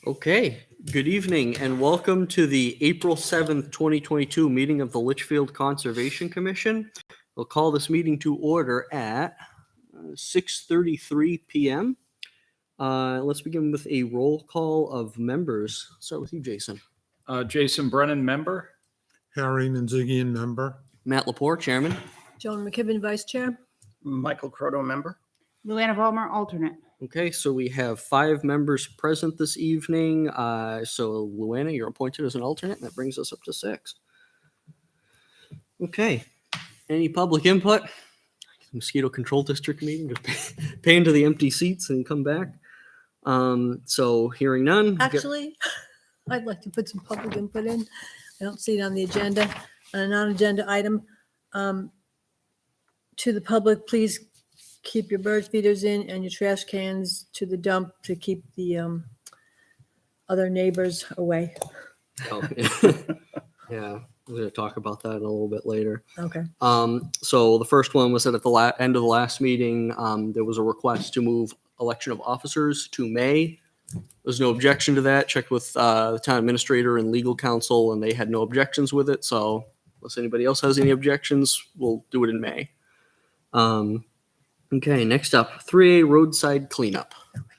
Okay, good evening and welcome to the April 7th, 2022 meeting of the Litchfield Conservation Commission. We'll call this meeting to order at 6:33 p.m. Let's begin with a roll call of members. Start with you, Jason. Jason Brennan, member. Harry Manzigian, member. Matt Lepore, chairman. Joan McKibben, vice chair. Michael Croto, member. Luanna Vollmer, alternate. Okay, so we have 5 members present this evening. So Luanna, you're appointed as an alternate, and that brings us up to 6. Okay, any public input? Mosquito Control District meeting, just pay into the empty seats and come back. So hearing none. Actually, I'd like to put some public input in. I don't see it on the agenda. On a non-agenda item, to the public, please keep your bird feeders in and your trash cans to the dump to keep the other neighbors away. Oh, yeah, we're going to talk about that a little bit later. Okay. So the first one was that at the end of the last meeting, there was a request to move election of officers to May. There's no objection to that. Checked with the town administrator and legal counsel, and they had no objections with it. So unless anybody else has any objections, we'll do it in May. Okay, next up, 3A Roadside Cleanup. Oh, my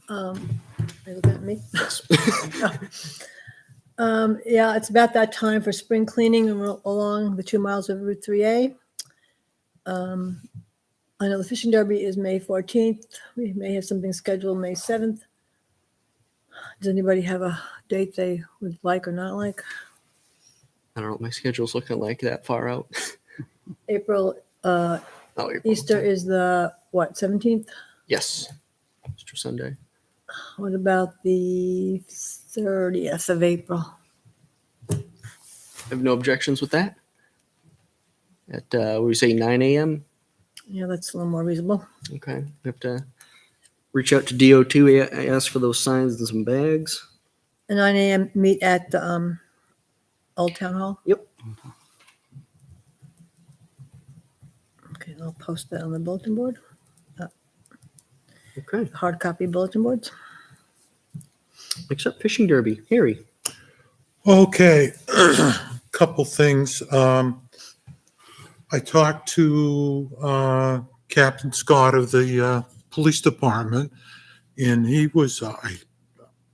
calendar. Are you looking at me? Yeah, it's about that time for spring cleaning along the 2 miles of Route 3A. I know the fishing derby is May 14th. We may have something scheduled May 7th. Does anybody have a date they would like or not like? I don't know what my schedule's looking like that far out. April, April. Easter is the, what, 17th? Yes, Easter Sunday. What about the 30th of April? I have no objections with that. At, what do we say, 9 a.m.? Yeah, that's a little more reasonable. Okay, we have to reach out to DO2, ask for those signs and some bags. At 9 a.m. meet at the Old Town Hall? Yep. Okay, I'll post that on the bulletin board, Okay, hard copy bulletin boards. next up, fishing derby. Harry. Okay, couple things. I talked to Captain Scott of the police department, and he was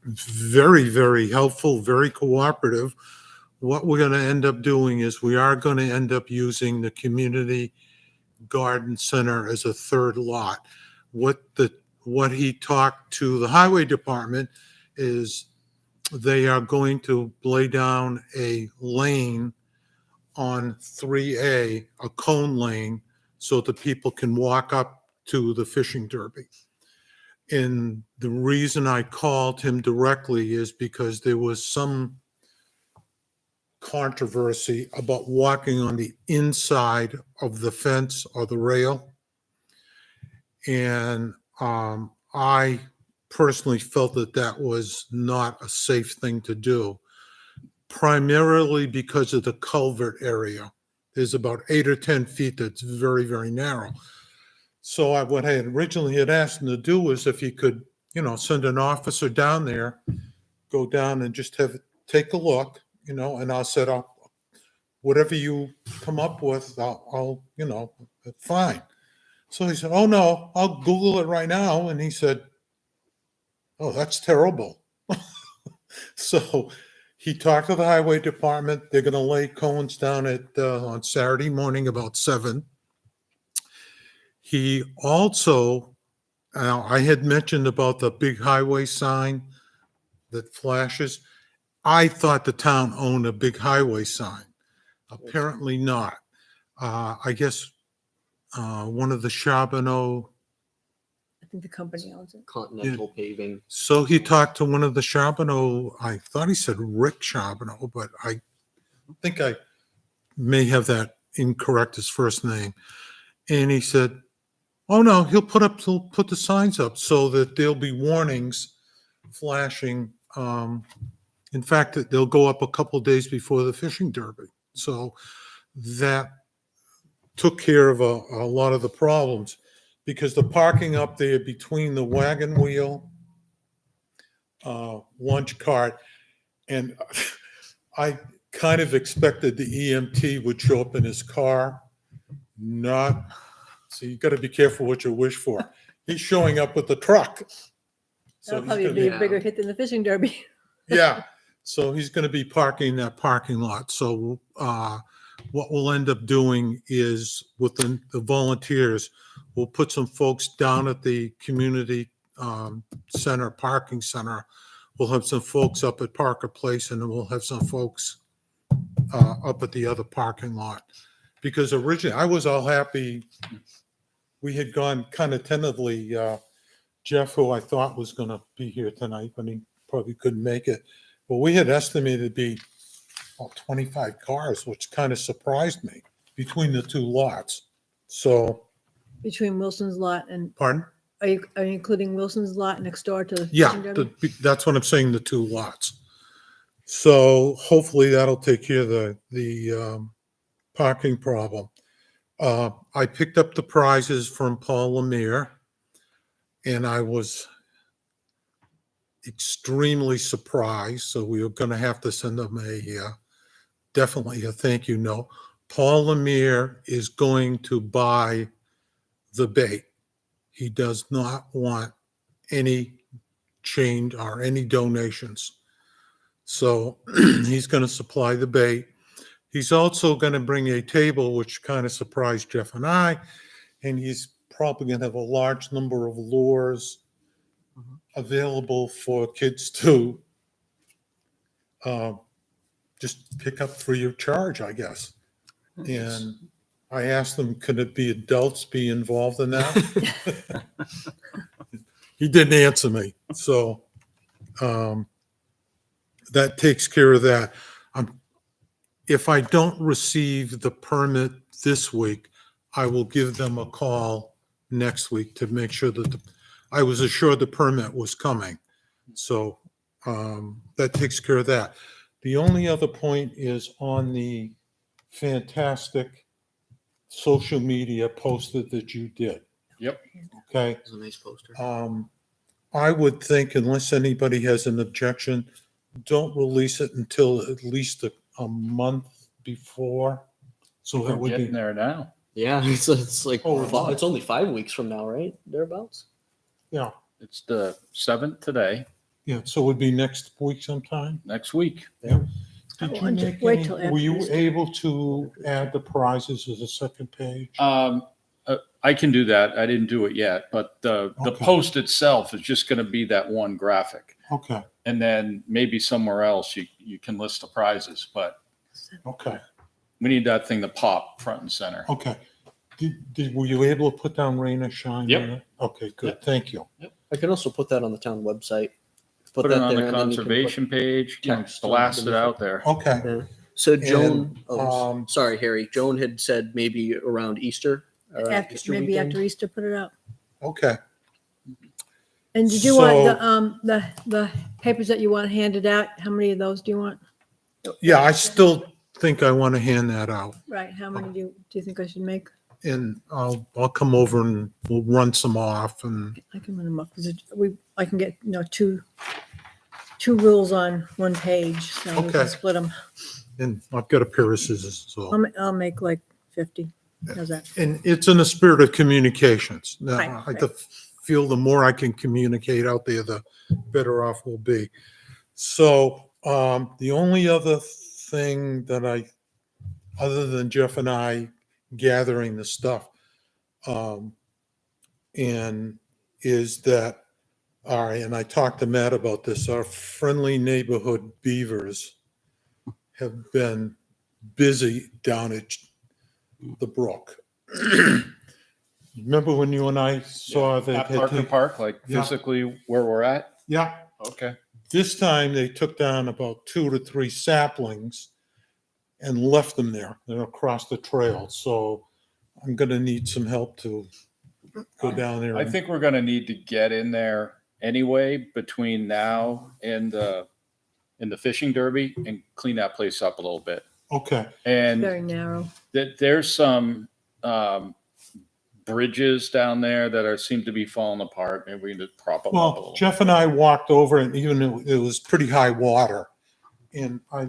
very, very helpful, very cooperative. What we're going to end up doing is we are going to end up using the community garden center as a third lot. What he talked to the highway department is they are going to lay down a lane on 3A, a cone lane, so that people can walk up to the fishing derby. And the reason I called him directly is because there was some controversy about walking on the inside of the fence or the rail. And I personally felt that that was not a safe thing to do, primarily because of the culvert area. There's about 8 or 10 feet that's very, very narrow. So what I originally had asked him to do was if he could, send an officer down there, go down and just take a look, and I'll set up whatever you come up with, I'll fine. So he said, oh no, I'll Google it right now. And he said, oh, that's terrible. So he talked to the highway department. They're going to lay cones down on Saturday morning about 7. He also, I had mentioned about the big highway sign that flashes. I thought the town owned a big highway sign. Apparently not. I guess one of the Charbonneau. I think the company owns it. Continental Paving. So he talked to one of the Charbonneau. I thought he said Rick Charbonneau, but I think I may have that incorrect, his first name. And he said, oh no, he'll put the signs up so that there'll be warnings flashing. In fact, they'll go up a couple of days before the fishing derby. So that took care of a lot of the problems. because the parking up there between the wagon wheel, lunch cart, and I kind of expected the EMT would show up in his car. Not, so you got to be careful what you wish for. He's showing up with the truck. So That'll he's probably gonna be be, a bigger hit than the fishing derby. yeah, so he's going to be parking that parking lot. So what we'll end up doing is with the volunteers, we'll put some folks down at the community center, parking center. We'll have some folks up at Parker Place, and then we'll have some folks up at the other parking lot. Because originally, I was all happy. We had gone kind of tentatively, Jeff, who I thought was going to be here tonight, but he probably couldn't make it. But we had estimated to be 25 cars, which kind of surprised me between the two lots. So, Between Wilson's lot and, pardon? are you including Wilson's lot next door to the Yeah, fishing derby? that's what I'm saying, the two lots. So hopefully that'll take care of the parking problem. I picked up the prizes from Paul Lemire, and I was extremely surprised. So we were going to have to send them definitely a thank you note. Paul Lemire is going to buy the bait. He does not want any change or any donations. So he's going to supply the bait. He's also going to bring a table, which kind of surprised Jeff and I, and he's probably going to have a large number of lures available for kids to just pick up free of charge, I guess. And I asked him, could it be adults be involved in that? He didn't answer me. So that takes care of that. If I don't receive the permit this week, I will give them a call next week to make sure that I was assured the permit was coming. So that takes care of that. The only other point is on the fantastic social media posted that you did. Yep. Okay. It's a nice poster. I would think, unless anybody has an objection, don't release it until at least a month before. So We're that would getting be, there now. Yeah, it's like, Oh, it's only 5 weeks from now, right? Thereabouts? yeah, It's the 7th today, yeah. So it would be next week sometime. next week. Did I you want to make wait any, till after were you Easter. able to add the prizes as a second page? I can do that. I didn't do it yet, but the Okay. post itself is just going to be that one graphic. Okay, And then maybe somewhere else you can list the prizes, but okay, we need that thing to pop front and center. okay. Were you able to put down rain or shine? Yep. on it? Okay, good. Yep. Thank you. I can also put that on the town website. Put it that on there, the and then you can put- conservation page, text on blast it underneath out there. Okay, Yeah. So Joan, And, sorry, Harry. Joan had said maybe around Easter. After, maybe weekend. after Easter, put it out. okay. And did you want the papers that you want handed out? How many of those do you want? Yeah, I still think I want to hand that out. Right, how many do you think I should make? And I'll come over and we'll run some off and, I can run them up, because I can get, two rules on one page, so we Okay. can split them. and I've got a pair of scissors, so. I'll make like 50. How's that? And it's in the spirit of communications. Now, Right, I right. feel the more I can communicate out there, the better off we'll be. So the only other thing that other than Jeff and I gathering the stuff, and is that, all right, and I talked to Matt about this, our friendly neighborhood beavers have been busy down at the brook. Remember when you and I saw that? At Parker Park, like Yeah. physically where we're at? Yeah, Okay. this time they took down about 2 to 3 saplings and left them there. They're across the trail. So I'm going to need some help to go down there. I think we're going to need to get in there anyway between now and the fishing derby and clean that place up a little bit. Okay, And Very narrow. there's some bridges down there that seem to be falling apart. Maybe we need to prop them up a Well, little. Jeff and I walked over and even though it was pretty high water and I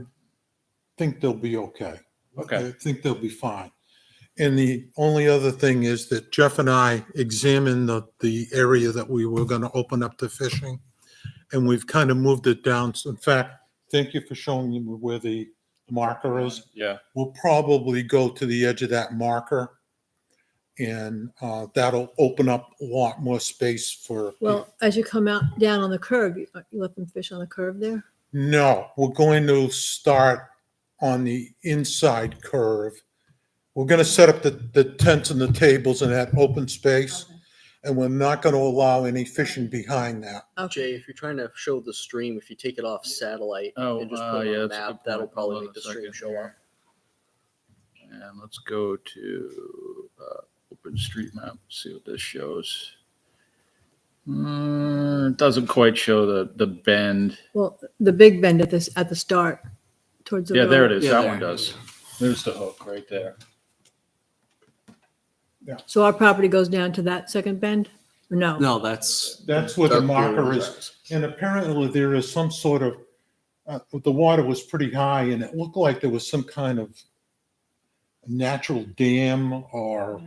think they'll be okay. Okay. I think they'll be fine. And the only other thing is that Jeff and I examined the area that we were going to open up to fishing. And we've kind of moved it down. So in fact, thank you for showing me where the marker is. Yeah. We'll probably go to the edge of that marker. And that'll open up a lot more space for. Well, as you come out down on the curve, you let them fish on the curve there? No, we're going to start on the inside curve. We're going to set up the tents and the tables in that open space. And we're not going to allow any fishing behind that. Jay, if you're trying to show the stream, if you take it off satellite and just put it on the that's a map, good that'll point. probably Hold on make the a stream second show here. up. And let's go to OpenStreetMap, see what this shows. It doesn't quite show the bend. Well, the big bend at the start towards the Yeah, there it road. is. Yeah, That there. one does. There's the hook right there. So our property goes down to that second bend? Or no? No, that's That's where the dark blue marker is. is. And apparently there is some sort of, the water was pretty high and it looked like there was some kind of natural dam or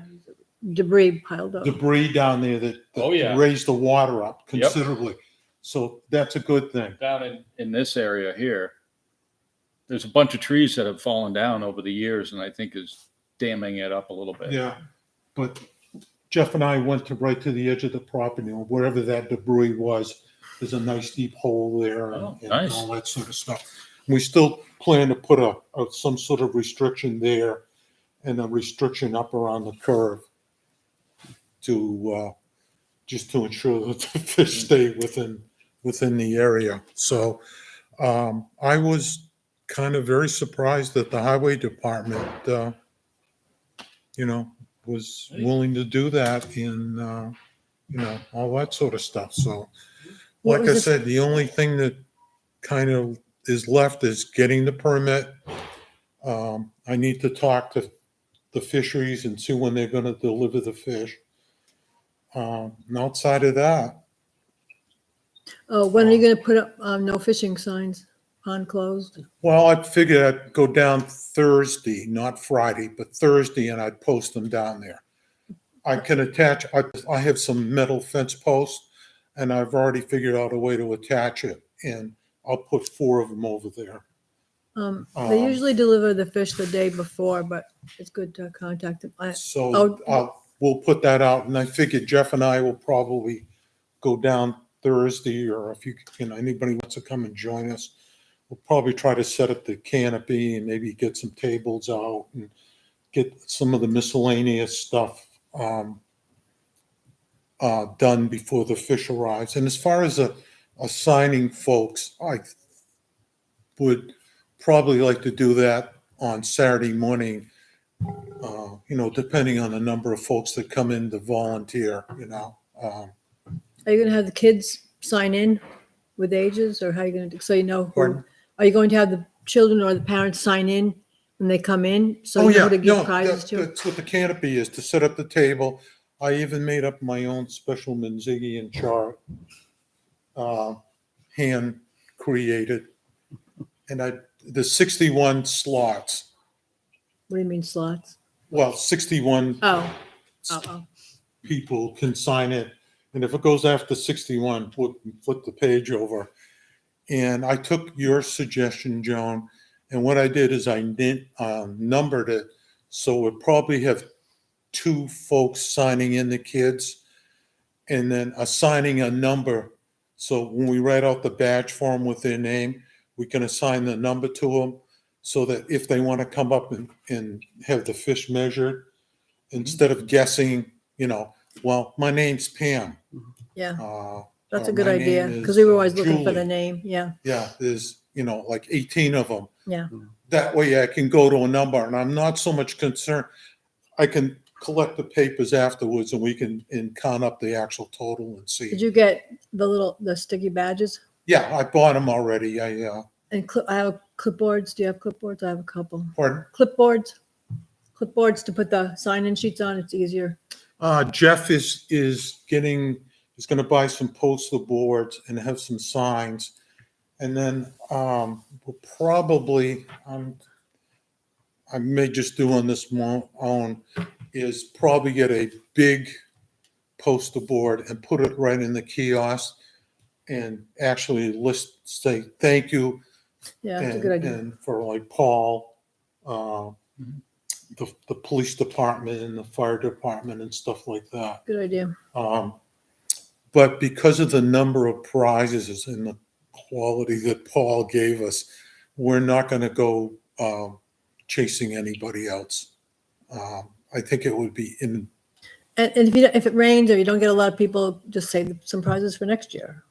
Debris piled up. debris down there that Oh, yeah. raised the water up Yep. considerably. So that's a good thing. Down in this area here, there's a bunch of trees that have fallen down over the years and I think is damming it up a little bit. Yeah, but Jeff and I went right to the edge of the property, and wherever that debris was, there's a nice deep hole there and, Oh, and nice. all that sort of stuff. We still plan to put some sort of restriction there and a restriction up around the curve to just to ensure that the fish stay within the area. So I was kind of very surprised that the highway department, was willing to do that in, all that sort of stuff. So, What like was I this- said, the only thing that kind of is left is getting the permit. I need to talk to the fisheries and see when they're going to deliver the fish. And outside of that, Oh, when are you gonna put up, no fishing signs, pond closed? well, I figured I'd go down Thursday, not Friday, but Thursday, and I'd post them down there. I can attach, I have some metal fence posts, and I've already figured out a way to attach it, and I'll put 4 of them over there. They usually deliver the fish the day before, but it's good to contact them. So we'll put that out, and I figured Jeff and I will probably go down Thursday, or if anybody wants to come and join us, we'll probably try to set up the canopy and maybe get some tables out and get some of the miscellaneous stuff done before the fish arrives. And as far as assigning folks, I would probably like to do that on Saturday morning, depending on the number of folks that come in to volunteer. Are you gonna have the kids sign in with ages, or how are you gonna, so you know who? Pardon? Are you going to have the children or the parents sign in when they come in? So you know who to give prizes to? That's what the canopy is, to set up the table. I even made up my own special Manzigi and chart, hand created. And the 61 slots, What do you mean slots? well, 61 Oh. people can sign in. And if it goes after 61, flip the page over. And I took your suggestion, Joan, and what I did is I numbered it. So it probably have 2 folks signing in the kids and then assigning a number. So when we write out the badge form with their name, we can assign the number to them so that if they want to come up and have the fish measured, instead of guessing, well, my name's Pam. Yeah, Uh, that's a my good name idea, is, because we were always looking for Julie. the name. Yeah, Yeah, there's, like 18 of them. yeah. That way I can go to a number and I'm not so much concerned. I can collect the papers afterwards and we can count up the actual total and Did see. you get the sticky badges? Yeah, I bought them already. And I have clipboards. Do you have clipboards? I have a couple. Pardon? Clipboards to put the sign-in sheets on. It's easier. Jeff is going to buy some poster boards and have some signs. And then we'll probably, I may just do on this own, is probably get a big poster board and put it right in the kiosk and actually say thank you. Yeah, that's a good idea. And for like Paul, the police department and the fire department and stuff like that. Good idea. But because of the number of prizes and the quality that Paul gave us, we're not going to go chasing anybody else. I think it would be in. And if it rains or you don't get a lot of people, just save some prizes for next year.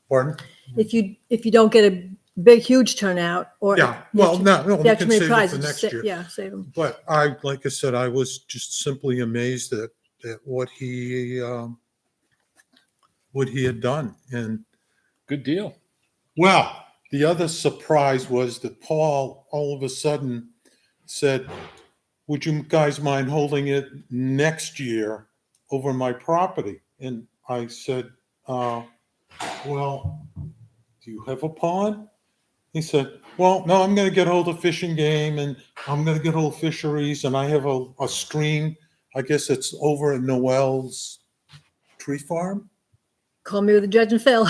Pardon? If you don't get a big, huge turnout or. Yeah, well, no, we Yeah, too can many save it for prizes. next year. Yeah, save them. But like I said, I was just simply amazed at what he had done. And Good deal. well, the other surprise was that Paul all of a sudden said, would you guys mind holding it next year over my property? And I said, well, do you have a pond? He said, well, no, I'm going to get hold of Fish and Game and I'm going to get hold of fisheries. And I have a stream. I guess it's over at Noel's tree farm. Call me with the judge and Phil.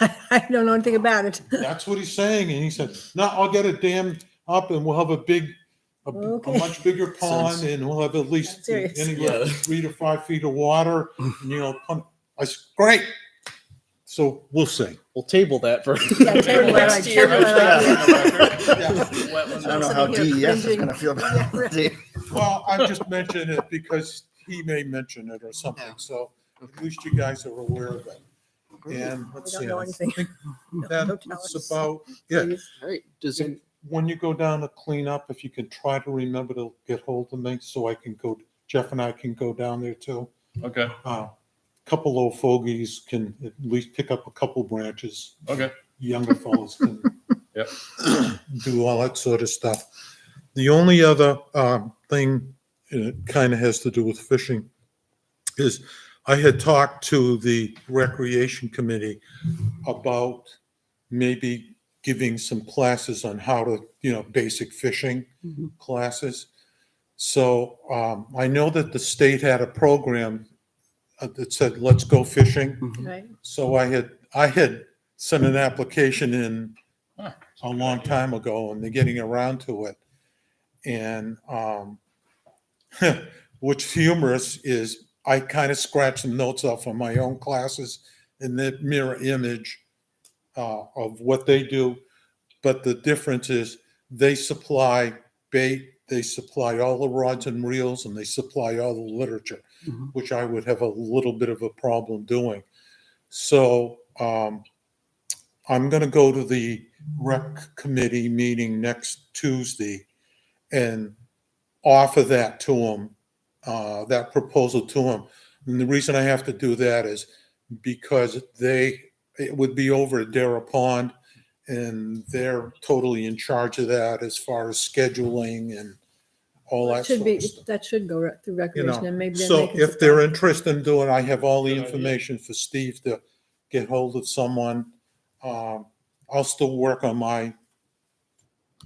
I don't know anything about it. That's what he's saying. And he said, no, I'll get it dammed up and we'll have a Okay. much bigger pond and we'll have at least Serious. anywhere Yeah. from 3 to 5 feet of water. And, I said, great. So we'll see. We'll table that for Yeah, table that, next right, year. table that, I don't know how DES is going to feel about it. Well, I just mentioned it because he may mention it or something. So at least you guys are aware of it. And let's We don't see. know I anything. think Don't that's tell us. about, yeah. Please. All right. Does it, When you go down to clean up, if you can try to remember to get hold of me so I can go, Jeff and I can go down there too. Okay. Couple old fogies can at least pick up a couple branches. Okay. Younger fellows can Yep. do all that sort of stuff. The only other thing, it kind of has to do with fishing, is I had talked to the recreation committee about maybe giving some classes on how to, basic fishing classes. So I know that the state had a program that said, let's go fishing. Right. So I had sent an application in a long time ago and they're getting around to it. And what's humorous is I kind of scratched some notes off on my own classes in the mirror image of what they do. But the difference is they supply bait, they supply all the rods and reels, and they supply all the literature, which I would have a little bit of a problem doing. So I'm going to go to the rec committee meeting next Tuesday and offer that to them, that proposal to them. And the reason I have to do that is because it would be over at Dara Pond, and they're totally in charge of that as far as scheduling and all that Should sort be, of stuff. that should go through recreation and maybe then So they can. if they're supply. interested in doing, I have all the Good idea. information for Steve to get hold of someone. I'll still work on my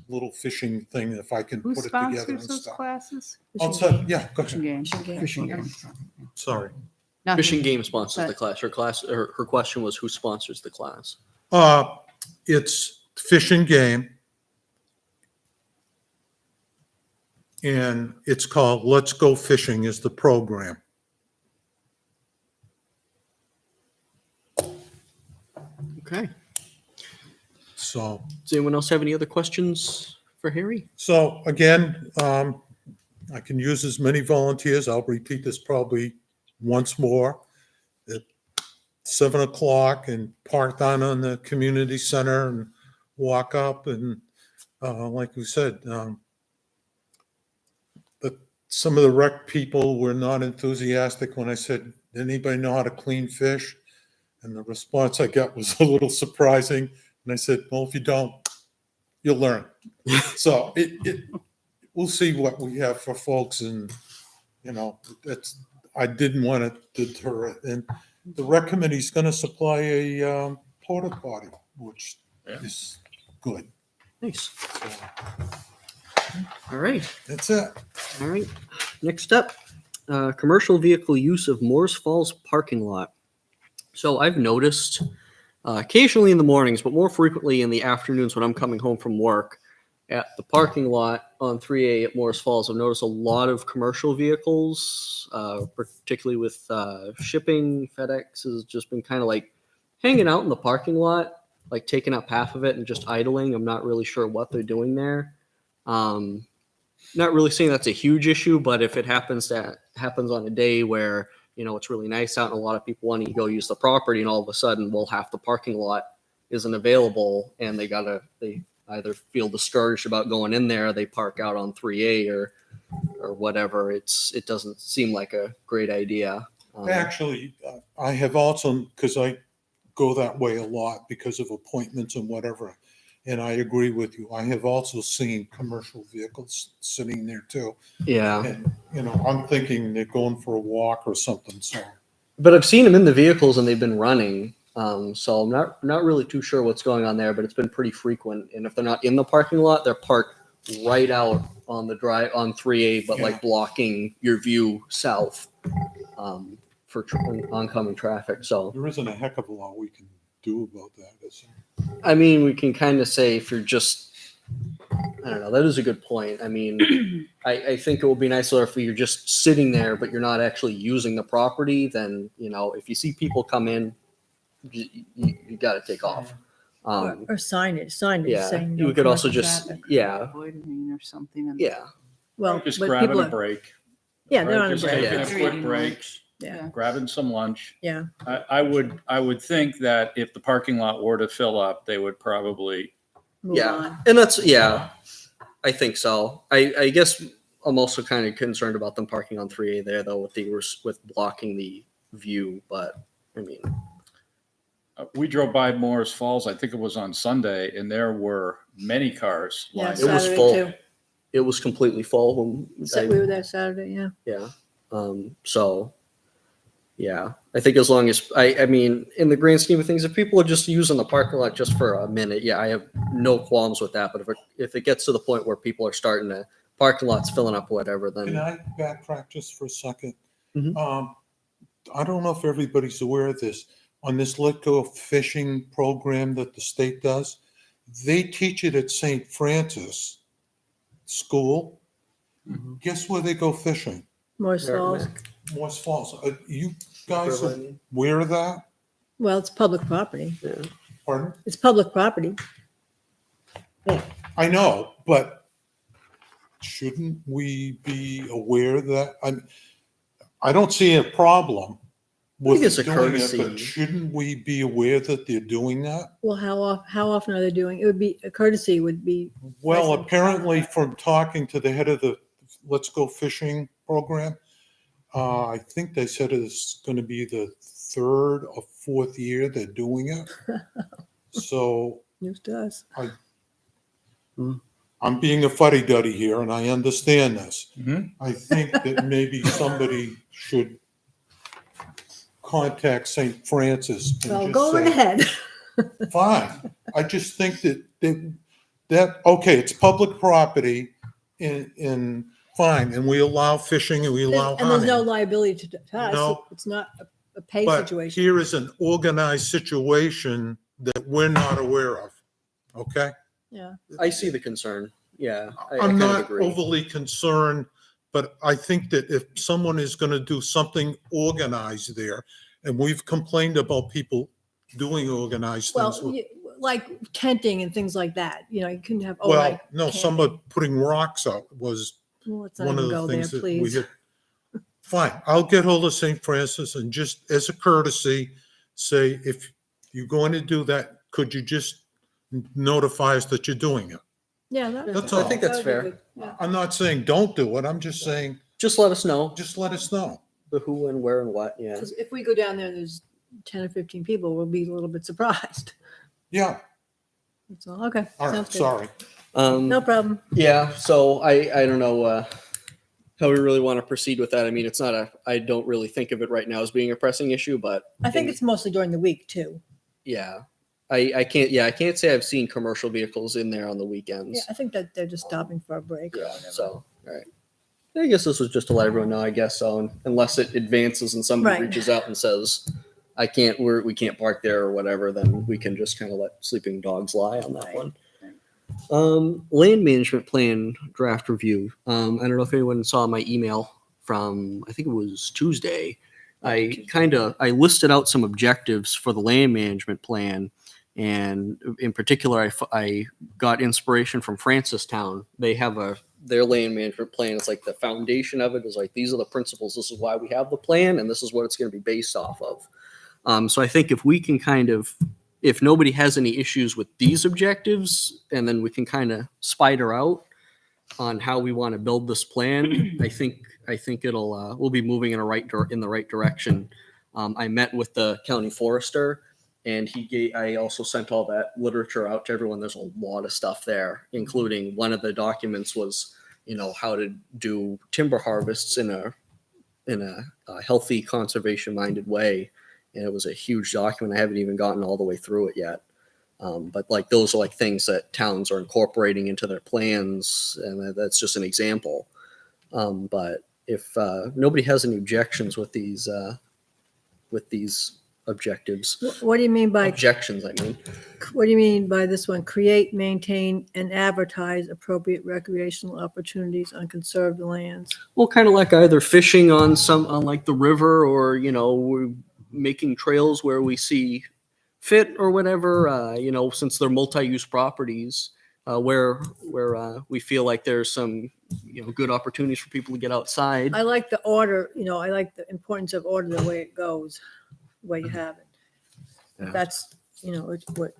little fishing thing if I can Who put it together and sponsors those stuff. classes? I'll tell, yeah, go Fishing ahead. game. Fishing game. Sorry. Nothing. Fishing Game sponsors the But- class. Her question was who sponsors the class? It's Fish and Game. And it's called Let's Go Fishing is the program. Okay. So, Does anyone else have any other questions for Harry? so again, I can use as many volunteers. I'll repeat this probably once more. At 7:00 and park down on the community center and walk up and like we said, but some of the rec people were not enthusiastic when I said, "Does anybody know how to clean fish?" And the response I got was a little surprising. And I said, "Well, if you don't, you'll learn." So we'll see what we have for folks, and I didn't want to deter it. And the rec committee's going to supply a porta potty, which Yeah. is good. Nice. So All right. that's it. All right. Next up, commercial vehicle use of Moores Falls parking lot. So I've noticed occasionally in the mornings, but more frequently in the afternoons when I'm coming home from work at the parking lot on 3A at Moores Falls, I've noticed a lot of commercial vehicles, particularly with shipping. FedEx has just been kind of like hanging out in the parking lot, like taking up half of it and just idling. I'm not really sure what they're doing there. Not really saying that's a huge issue, but if it happens on a day where, you know, it's really nice out and a lot of people want to go use the property and all of a sudden, well, half the parking lot isn't available and they either feel discouraged about going in there, they park out on 3A or whatever. It doesn't seem like a great idea. Actually, I have also, because I go that way a lot because of appointments and whatever, and I agree with you. I have also seen commercial vehicles sitting there too. Yeah. And, you know, I'm thinking they're going for a walk or something, so. But I've seen them in the vehicles and they've been running. So I'm not really too sure what's going on there, but it's been pretty frequent. And if they're not in the parking lot, they're parked right out on the drive on 3A, but like blocking your view south for oncoming traffic. So There isn't a heck of a lot we can do about that, is there? I mean, we can kind of say if you're just, I don't know, that is a good point. I mean, I think it will be nicer if you're just sitting there, but you're not actually using the property. Then, you know, if you see people come in, you got to take off. Or signage Yeah, saying. you no could also commercial just, traffic. yeah, Loitering or something. yeah. Well, Just but grabbing people a are, break. yeah, they're right? on a Just break. taking a Yeah. quick Eating break, lunch. Yeah, grabbing some lunch. yeah. I would think that if the parking lot were to fill up, they would probably, Move Yeah. on. And that's, yeah, I think so. I guess I'm also kind of concerned about them parking on 3A there though, with blocking the view. But I mean, we drove by Morris Falls, I think it was on Sunday, and there were many cars Yeah, lined It was up. Saturday full. too. it was completely full when We were there Saturday, yeah. yeah. So yeah, I think as long as I mean, in the grand scheme of things, if people are just using the parking lot just for a minute, yeah, I have no qualms with that. But if it gets to the point where people are starting to parking lots filling up, or whatever, then Can I backtrack just for a second? Mhm. I don't know if everybody's aware of this. On this Let Go fishing program that the state does, they teach it at St. Francis School. Mhm. Guess where they go fishing? Morris Falls. Morris Falls. You guys are Berlin. aware of that? Well, it's public property. Yeah. Pardon? It's public property. I know, but shouldn't we be aware that, I don't see a problem with it's a doing it, courtesy. but shouldn't we be aware that they're doing that? Well, how often are they doing? It would be, a courtesy would be, Well, Listen. apparently from talking to the head of the Let's Go Fishing program, I think they said it's going to be the third or fourth year they're doing it. So news to us. I'm being a fuddy-duddy here and I understand this. Mhm. I think that maybe somebody should contact St. Francis. and Well, just go say, ahead. Fine. I just think that okay, it's public property and fine, and we allow fishing and we allow And there's no hunting. liability to us. No. It's not a pay But situation. here is an organized situation that we're not aware of, okay? Yeah. I see the concern. Yeah, I I'm kind of not agree. overly concerned, but I think that if someone is going to do something organized there, and we've complained about people doing organized things. Well, like tenting and things like that, you know, you couldn't have, oh, Well, like. no, camping. somebody putting rocks out was Well, let's not one of even the go there, things that we please. had. Fine, I'll get hold of St. Francis and just as a courtesy, say, if you're going to do that, could you just notify us that you're doing it? Yeah. That's I all. think that's that would be fair. good. Yeah. I'm not saying don't do it, I'm just saying, Just let us know just let us know. the who and where and what. Yeah. 'Cause if we go down there and there's 10 or 15 people, we'll be a little bit surprised. Yeah, That's all. Okay. all right, Sounds good. sorry. No problem. Yeah. So I don't know. how we really want to proceed with that. I mean, it's not I don't really think of it right now as being a pressing issue, but I think it's mostly during the week too. yeah, I can't say I've seen commercial vehicles in there on the weekends. Yeah, I think that they're just stopping for a break or Yeah, whatever. so, all right. I guess this was just to let everyone know, I guess so, unless it advances and somebody Right. reaches out and says, we can't park there or whatever, then we can just kind of let sleeping dogs lie on that Right. one. Land management plan draft review. I don't know if anyone saw my email from, I think it was Tuesday. I listed out some objectives for the land management plan. And in particular, I got inspiration from Francistown. They have their land management plan. It's like the foundation of it is like, these are the principles. This is why we have the plan, and this is what it's going to be based off of. So I think if we can if nobody has any issues with these objectives, and then we can kind of spider out on how we want to build this plan, I think we'll be moving in the right direction. I met with the county forester, and I also sent all that literature out to everyone. There's a lot of stuff there, including one of the documents was, how to do timber harvests in a healthy, conservation-minded way. And it was a huge document. I haven't even gotten all the way through it yet. But like those are like things that towns are incorporating into their plans, and that's just an example. But if nobody has any objections with these objectives, What do you mean by, objections, I mean. what do you mean by this one? Create, maintain, and advertise appropriate recreational opportunities on conserved lands. Well, kind of like either fishing on like the river, or we're making trails where we see fit or whatever. Since they're multi-use properties, where we feel like there's some good opportunities for people to get outside. I like the order, I like the importance of order, the way it goes, the way you have it. Yeah. That's, it's what,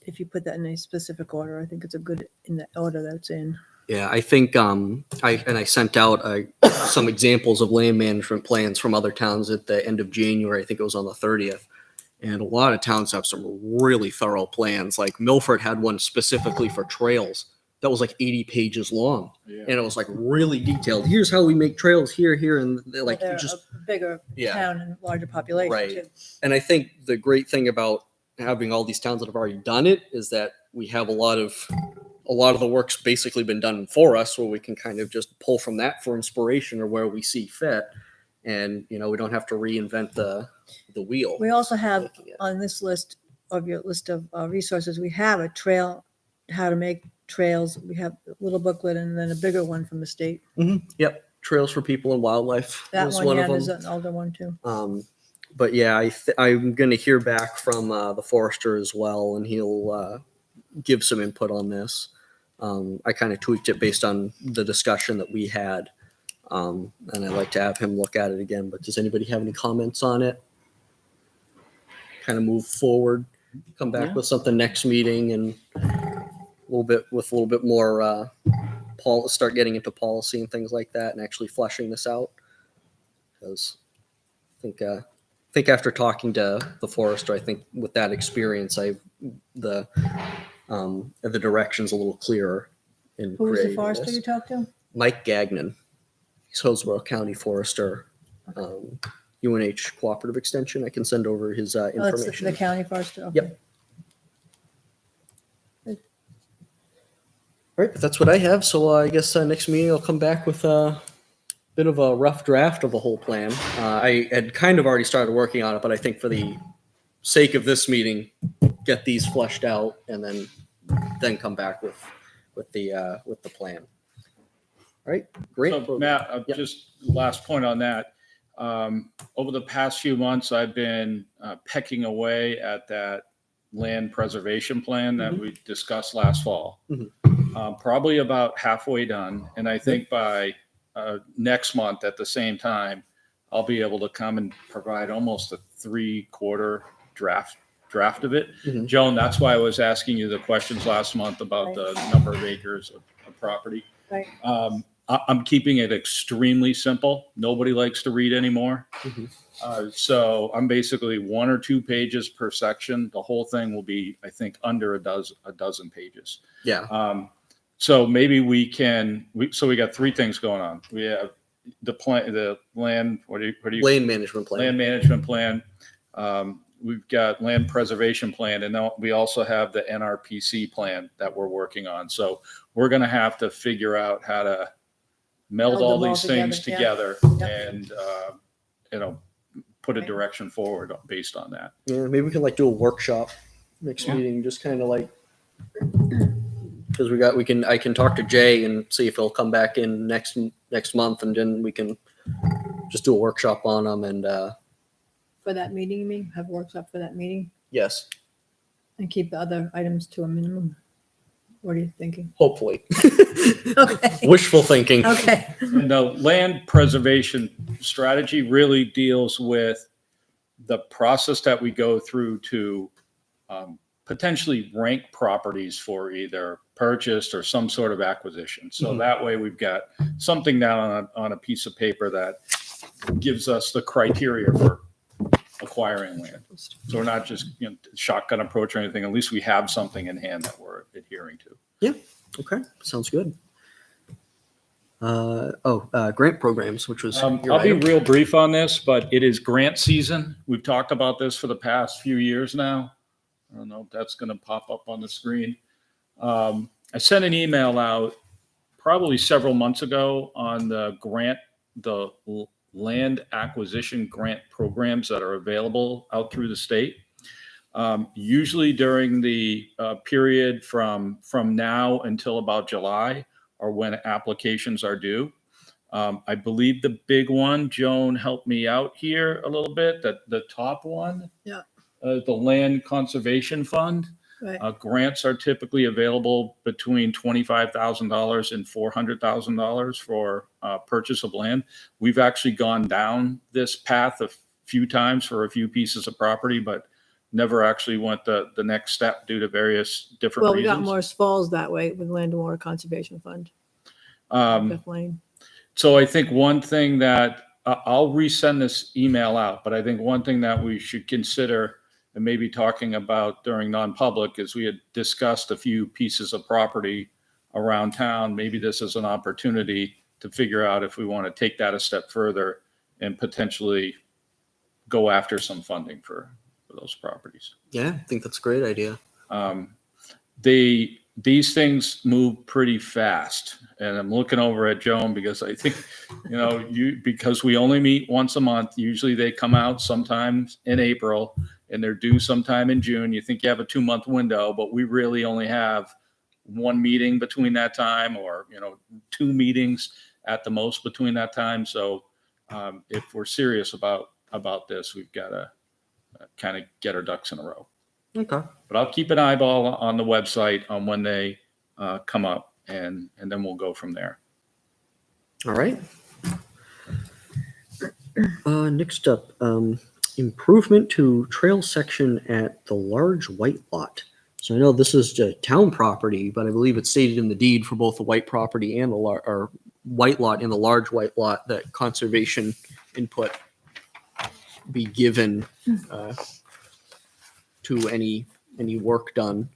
if you put that in a specific order, I think it's a good in the order that's in. Yeah, I think I sent out some examples of land management plans from other towns at the end of January. I think it was on the 30th. And a lot of towns have some really thorough plans. Like Milford had one specifically for trails that was like 80 pages long. Yeah. And it was like really detailed. Here's how we make trails here. And they're like, They're just, a bigger Yeah. town and larger population Right. too. and I think the great thing about having all these towns that have already done it is that we have a lot of the work's basically been done for us, where we can kind of just pull from that for inspiration or where we see fit. And, we don't have to reinvent the wheel. We also have Looking at- on this list of your list of resources, we have a trail, how to make trails. We have a little booklet and then a bigger one from the state. Yep. Trails for People and Wildlife That was one, one yeah, of there's them. an older one too. But yeah, I'm going to hear back from the forester as well, and he'll give some input on this. I kind of tweaked it based on the discussion that we had, and I'd like to have him look at it again. But does anybody have any comments on it? Kind of move forward, come back with something next meeting, and a little bit more start getting into policy and things like that, and actually fleshing this out. Because I think after talking to the forester, I think with that experience, the direction's a little clearer in Who was the creating forester this. you talked to? Mike Gagnon. He's Hillsborough County Forester, UNH Cooperative Extension. I can send over his Oh, it's information. the county forester. Okay. Yep. All right, but that's what I have. So I guess next meeting I'll come back with a bit of a rough draft of the whole plan. I had kind of already started working on it, but I think for the sake of this meeting, get these fleshed out and then come back with the plan. All right, great. So, Matt, Yep. just last point on that. Over the past few months, I've been pecking away at that land preservation plan that we discussed last fall. Probably about halfway done. And I think by next month at the same time, I'll be able to come and provide almost a 3/4 draft of it. Joan, that's why I was asking you the questions last month about the number of acres of property. Right. I'm keeping it extremely simple. Nobody likes to read anymore. So I'm basically 1 or 2 pages per section. The whole thing will be, I think, under a dozen pages. Yeah. So maybe we got three things going on. We have the land, what do you Land management plan. land management plan. We've got land preservation plan, and then we also have the NRPC plan that we're working on. So we're going to have to figure out how to meld Meld all them all these things together, together Yep. and, put a Right. direction forward based on that. Yeah, maybe we can like do a workshop next Yeah. meeting, just kind of like, because I can talk to Jay and see if he'll come back in next month, and then we can just do a workshop on them. And For that meeting, you mean, have a workshop for that meeting yes, and keep the other items to a minimum? What are you thinking? hopefully. Okay. Wishful thinking. Okay. And the land preservation strategy really deals with the process that we go through to potentially rank properties for either purchased or some sort of acquisition. So Mhm. that way we've got something down on a piece of paper that gives us the criteria for acquiring land. So we're not just shotgun approach or anything. At least we have something in hand that we're adhering to. Okay, sounds good. Grant programs, which was your I'll be item. real brief on this, but it is grant season. We've talked about this for the past few years now. I don't know if that's going to pop up on the screen. I sent an email out probably several months ago on the land acquisition grant programs that are available out through the state. Usually during the period from now until about July are when applications are due. I believe the big one, Joan helped me out here a little bit, that the top one. Yeah. The Land Conservation Fund. Right. Grants are typically available between $25,000 and $400,000 for purchase of land. We've actually gone down this path a few times for a few pieces of property, but never actually went the next step due to various different Well, we reasons. got Morris Falls that way with Land and Water Conservation Fund. Fifth Lane. So I think one thing that I'll resend this email out, but I think one thing that we should consider and maybe talking about during non-public is we had discussed a few pieces of property around town. Maybe this is an opportunity to figure out if we want to take that a step further and potentially go after some funding for those properties. Yeah, I think that's a great idea. These things move pretty fast, and I'm looking over at Joan because I think, because we only meet once a month. Usually they come out sometimes in April and they're due sometime in June. You think you have a 2-month window, but we really only have one meeting between that time, or 2 meetings at the most between that time. So if we're serious about this, we've got to kind of get our ducks in a row. Okay. But I'll keep an eyeball on the website on when they come up, and then we'll go from there. All right. Next up, improvement to trail section at the large white lot. So I know this is the town property, but I believe it's stated in the deed for both the white property and the white lot and the large white lot that conservation input be given to any work done.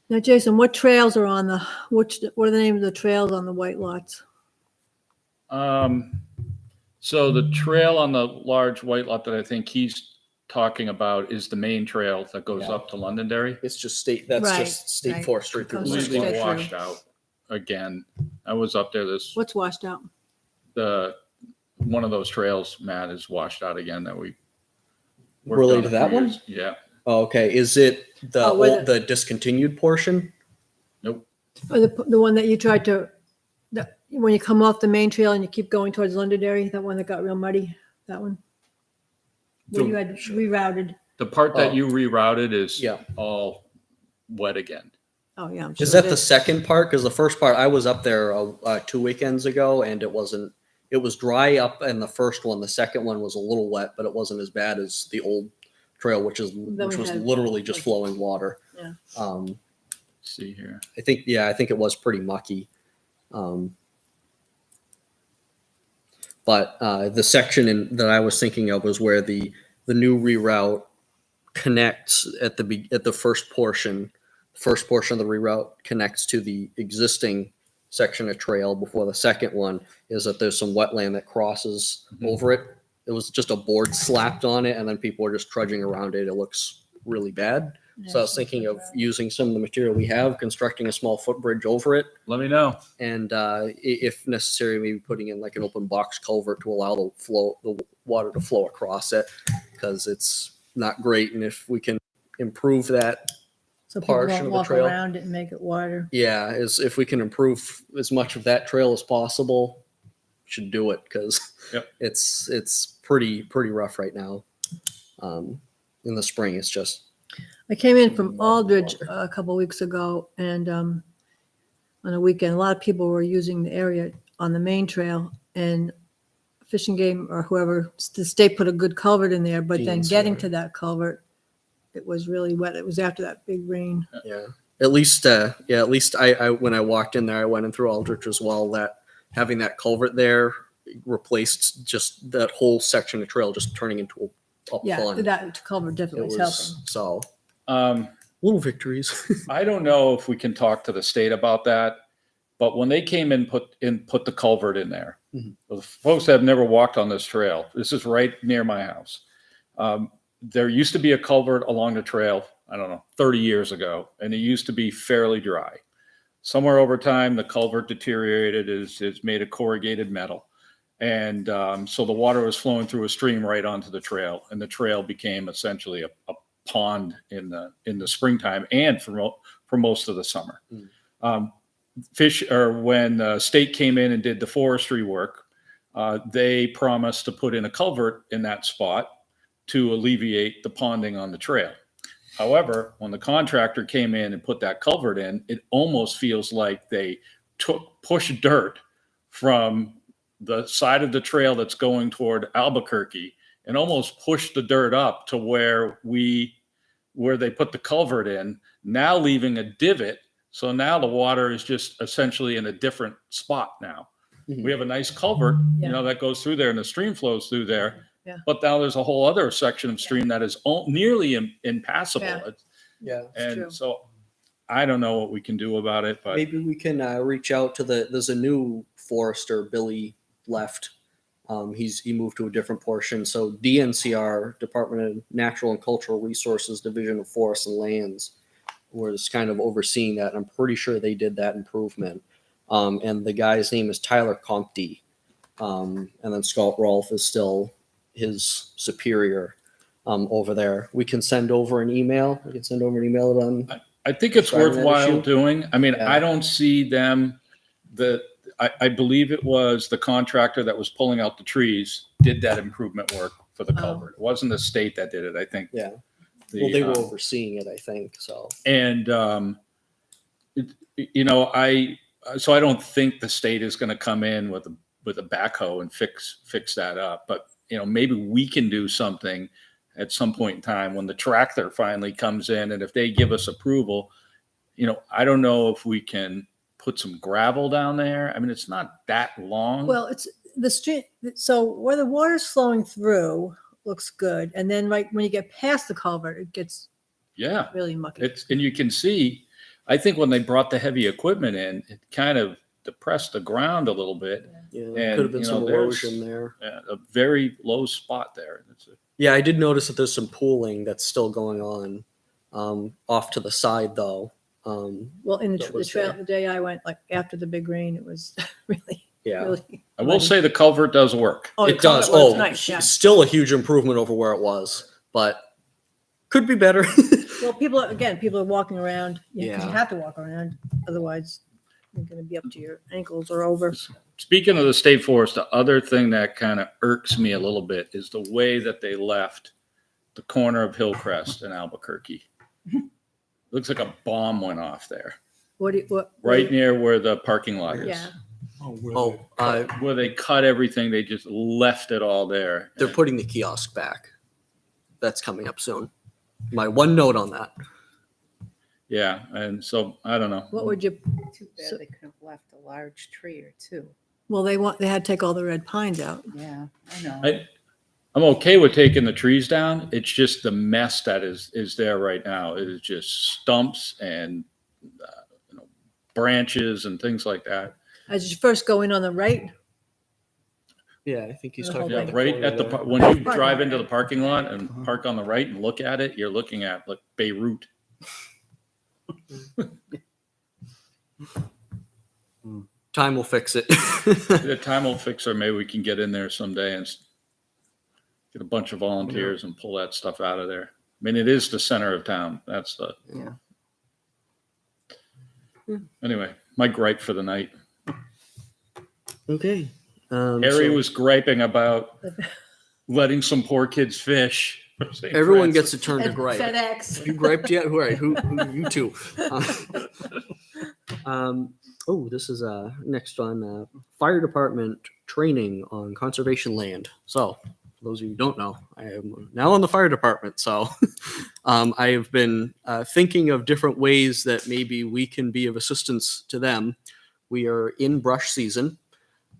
Now, Jason, what trails are on what are the names of the trails on the white lots? So the trail on the large white lot that I think he's talking about is the main trail that goes up to Londonderry. It's just state. That's Right, just state right. forestry through the Goes Completely straight city. through. washed out again. I was up there What's washed out? one of those trails, Matt, is washed out again that we worked Related on to for that one? years. Yeah. Oh, okay. Is it the discontinued portion? Nope. Or the one that you tried to, when you come off the main trail and you keep going towards Londonderry, that one that got real muddy, that one? Where you had rerouted. The part that Oh. you rerouted is Yeah. all wet again. Oh, yeah. I'm sure Is that it the second part? Because the first part, I was up there 2 weekends ago, and it was dry up in the first one. The second one was a little wet, but it wasn't as bad as the old trail, which was had, literally just flowing water. Yeah. Let's see here. I think it was pretty mucky. But the section that I was thinking of was where the new reroute connects at the first portion. The first portion of the reroute connects to the existing section of trail before the second one is that there's some wetland that crosses over it. It was just a board slapped on it, and then people are just trudging around it. It looks really bad. So I was thinking of using some of the material we have, constructing a small footbridge over it, Let me know. and if necessary, maybe putting in like an open box culvert to allow the water to flow across it, because it's not great. And if we can improve that, So people portion won't of the walk trail. around it and make it water. yeah, is if we can improve as much of that trail as possible, should do it, because Yep. it's pretty rough right now. In the spring, it's just I came in from Aldridge a couple weeks ago, and on a weekend, a lot of people were using the area on the main trail, and Fish and Game or whoever, the state put a good culvert in there, but then DNCR. getting to that culvert, it was really wet. It was after that big rain. yeah. At least I when I walked in there, I went in through Aldrich as well. That having that culvert there replaced just that whole section of trail, just turning into a Yeah, pond. that culvert It definitely was was helping. so Um, little victories. I don't know if we can talk to the state about that, but when they came in, put the culvert in there, Mhm. the folks that have never walked on this trail, this is right near my house. There used to be a culvert along the trail, I don't know, 30 years ago, and it used to be fairly dry. Somewhere over time, the culvert deteriorated, is made of corrugated metal. And so the water was flowing through a stream right onto the trail, and the trail became essentially a pond in the springtime and for most of the summer. When the state came in and did the forestry work, they promised to put in a culvert in that spot to alleviate the ponding on the trail. However, when the contractor came in and put that culvert in, it almost feels like they pushed dirt from the side of the trail that's going toward Albuquerque and almost pushed the dirt up to where they put the culvert in, now leaving a divot. So now the water is just essentially in a different spot now. Mhm. We have a nice culvert, Yeah. that goes through there, and the stream flows through there. Yeah. But now there's a whole other section of stream that is nearly impassable. Yeah. Yeah. true. And so I don't know what we can do about it, but Maybe we can reach out to there's a new forester, Billy left. He moved to a different portion. So DNCR, Department of Natural and Cultural Resources, Division of Forests and Lands, was kind of overseeing that. And I'm pretty sure they did that improvement. And the guy's name is Tyler Compte. And then Scott Rolfe is still his superior over there. We can send over an email. We can send over an email to them. I think it's Starting that worthwhile issue? doing. I mean, Yeah. I don't see them, I believe it was the contractor that was pulling out the trees did that improvement work for the Oh. culvert. It wasn't the state that did it, I think. Yeah. The, Well, they were overseeing it, I think. So And, so I don't think the state is going to come in with a backhoe and fix that up. But, maybe we can do something at some point in time when the tractor finally comes in. And if they give us approval, I don't know if we can put some gravel down there. I mean, it's not that long. Well, it's the street. So where the water's flowing through looks good. And then right when you get past the culvert, it gets Yeah. really mucky. And you can see, I think when they brought the heavy equipment in, it kind of depressed the ground a little bit. yeah, And, could have been some there's erosion there. a very low spot there. Yeah, I did notice that there's some pooling that's still going on off to the side, though. Well, in that the was trail, there. the day I went, like after the big rain, it was really, Yeah, really. I will muddy. say the culvert does work. Oh, the it does. culvert was Oh, nice, yeah. still a huge improvement over where it was, but could be better. Well, people are walking around. Yeah, 'cause you Yeah. have to walk around, otherwise you're going to be up to your ankles or over. Speaking of the state forest, the other thing that kind of irks me a little bit is the way that they left the corner of Hillcrest and Albuquerque. Looks like a bomb went off there, What? right near where the parking lot is. Yeah. Where they cut everything, they just left it all there. They're putting the kiosk back. That's coming up soon. My one note on that. Yeah, and so I don't know. What would you? Too So- bad they could have left a large tree or two. Well, they had to take all the red pines out. Yeah, I know. I'm okay with taking the trees down. It's just the mess that is there right now. It is just stumps and branches and things like that. As you first go in on the right, Yeah, I think he's The talking whole Yeah, about thing. right at the, corner when you Parking drive lot, into the right? parking lot and park on the right and look at it, you're looking at like Beirut. Time will fix it. The time will fix it. Maybe we can get in there someday and get a bunch of volunteers and pull that stuff out of there. I mean, it is the center of town. That's the, anyway, my gripe for the night. Okay. Harry So was griping about letting some poor kids fish. for St. everyone Francis. gets a turn to and gripe. FedEx. You griped yet? Who are you? You two? Oh, this is next on fire department training on conservation land. So, for those of you who don't know, I am now on the fire department. So, I have been thinking of different ways that maybe we can be of assistance to them. We are in brush season.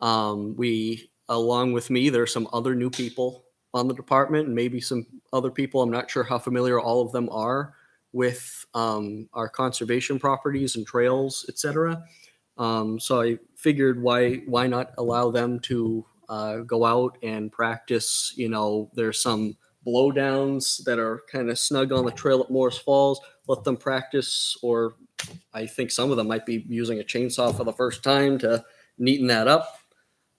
Along with me, there are some other new people on the department, and maybe some other people. I'm not sure how familiar all of them are with our conservation properties and trails, etc. So I figured why not allow them to go out and practice. You know, there's some blowdowns that are kind of snug on the trail at Morris Falls. Let them practice, or I think some of them might be using a chainsaw for the first time to neaten that up,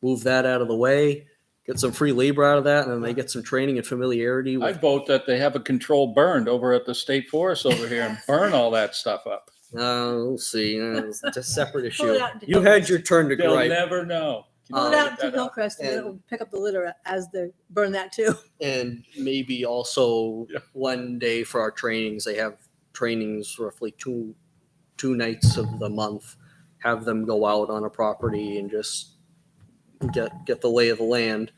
move that out of the way, get some free labor out of that, and then they get some training and familiarity I with. vote that they have a controlled burn over at the state forest over here and burn all that stuff up. We'll see. It's a separate Pull issue. it out into You had your turn to They'll gripe, never know. Can Pull you it pick out to that up? Hillcrest and And- it'll pick up the litter as they burn that too. and maybe also Yeah. one day for our trainings. They have trainings roughly two nights of the month. Have them go out on a property and just get the lay of the land.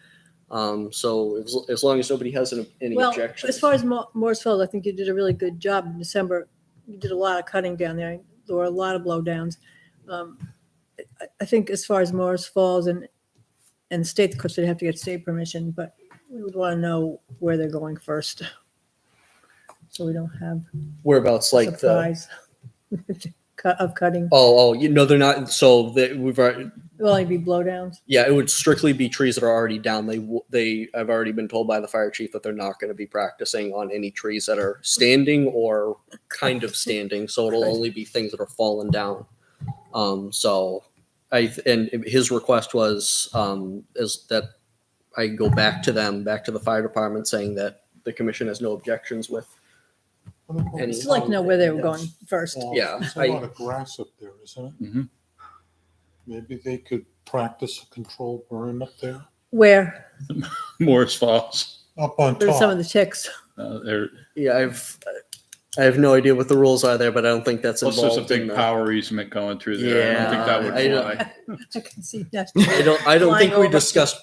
So as long as nobody has any Well, objections. as far as Mooresville, I think you did a really good job in December. You did a lot of cutting down there. There were a lot of blowdowns. I think as far as Morris Falls and the state, of course, they'd have to get state permission, but we would want to know where they're going first. So we don't have Whereabouts, a like the surprise of cutting. they're not. So we've already. It'll only be blowdowns. Yeah, it would strictly be trees that are already down. I've already been told by the fire chief that they're not going to be practicing on any trees that are standing or kind of standing. So it'll only be things that are fallen down. So and his request was is that I go back to the fire department, saying that the commission has no objections with. I'd still like to know where they were going first. Yeah, There's a lot of grass up there, isn't it? Mhm. Maybe they could practice a controlled burn up there, Where? Morris Falls. up on There's some of top. the ticks. There, Yeah, I have no idea what the rules are there, but I don't think that's plus involved. there's a big in power easement going through there. I don't think that would Yeah, fly. I can see that. I don't Flying think we over. discussed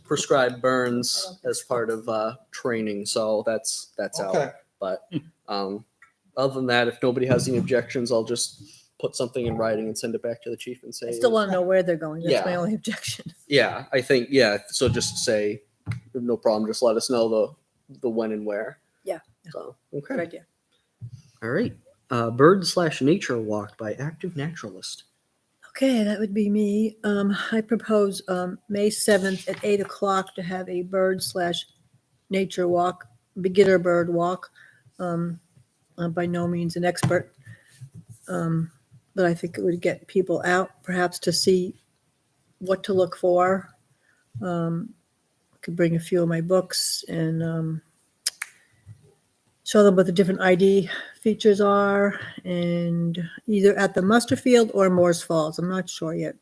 prescribed burns as part of training, so that's Okay. out. But other than that, if nobody has any objections, I'll just put something in writing and send it back to the chief and say. I still want to know where they're going. That's my Yeah. only objection. Yeah, I think So just say no problem. Just let us know the when and where. Yeah. So Good okay. idea. All right. Bird/nature walk by active naturalist. Okay, that would be me. I propose May 7th at 8 o'clock to have a bird/nature walk, beginner bird walk. I'm by no means an expert, but I think it would get people out perhaps to see what to look for. I could bring a few of my books and show them what the different ID features are, and either at the muster field or Morris Falls. I'm not sure yet.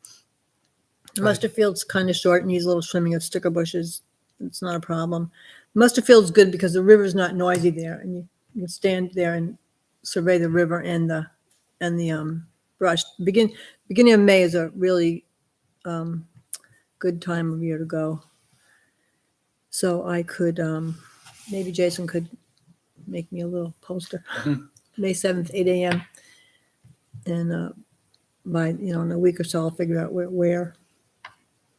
The Right. muster field's kind of short, needs a little trimming of sticker bushes. It's not a problem. Muster field's good because the river's not noisy there, and you can stand there and survey the river and the brush. Beginning of May is a really good time of year to go. So I could maybe Jason could make me a little poster. Mhm. May 7th, 8 a.m. And by, in a week or so, I'll figure out where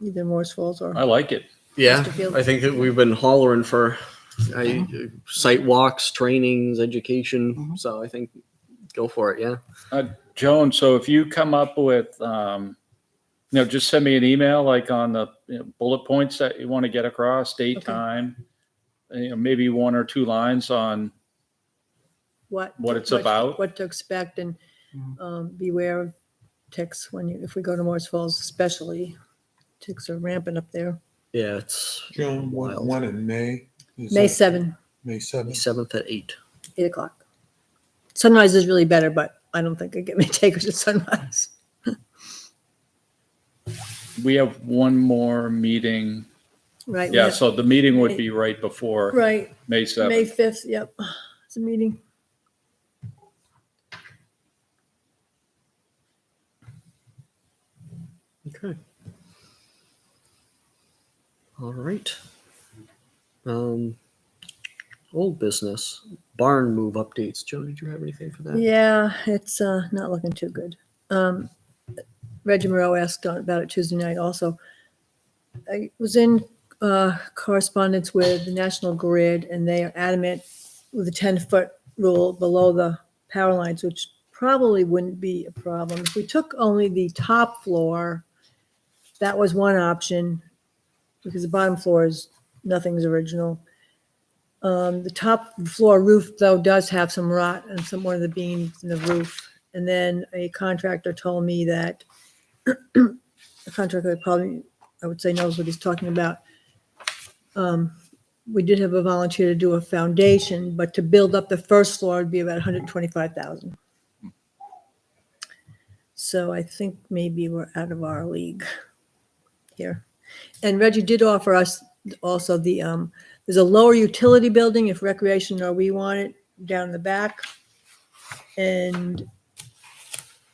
either Morris Falls or I like it. Yeah, Chesterfield. I think that we've been hollering for site walks, trainings, education. So I think go for it. Yeah. Joan, so if you come up with Just send me an email, like on the bullet points that you want to get across, date, Okay. time, maybe 1 or 2 lines on what it's about. What to expect, and beware of ticks if we go to Morris Falls, especially. Ticks are rampant up there. Yeah, it's Joan, wild. one in May? Is May that 7, May 7th? 7th at 8. 8 o'clock. Sunrise is really better, but I don't think I get many takers at sunrise. We have one more meeting. Right. Yeah, so the meeting would be right before Right, May 7th. May 5th, yep. It's a meeting. Okay. All right. Old business, barn move updates. Joe, did you have anything for that? Yeah, it's not looking too good. Reggie Moreau asked about it Tuesday night also. I was in correspondence with the National Grid, and they are adamant with the 10-foot rule below the power lines, which probably wouldn't be a problem. If we took only the top floor, that was one option, because the bottom floor is, nothing's original. The top floor roof, though, does have some rot and one of the beams in the roof. And then a contractor told me that a contractor probably, I would say, knows what he's talking about. We did have a volunteer to do a foundation, but to build up the first floor would be about $125,000. So I think maybe we're out of our league here. And Reggie did offer us also there's a lower utility building if recreation or we want it down in the back. And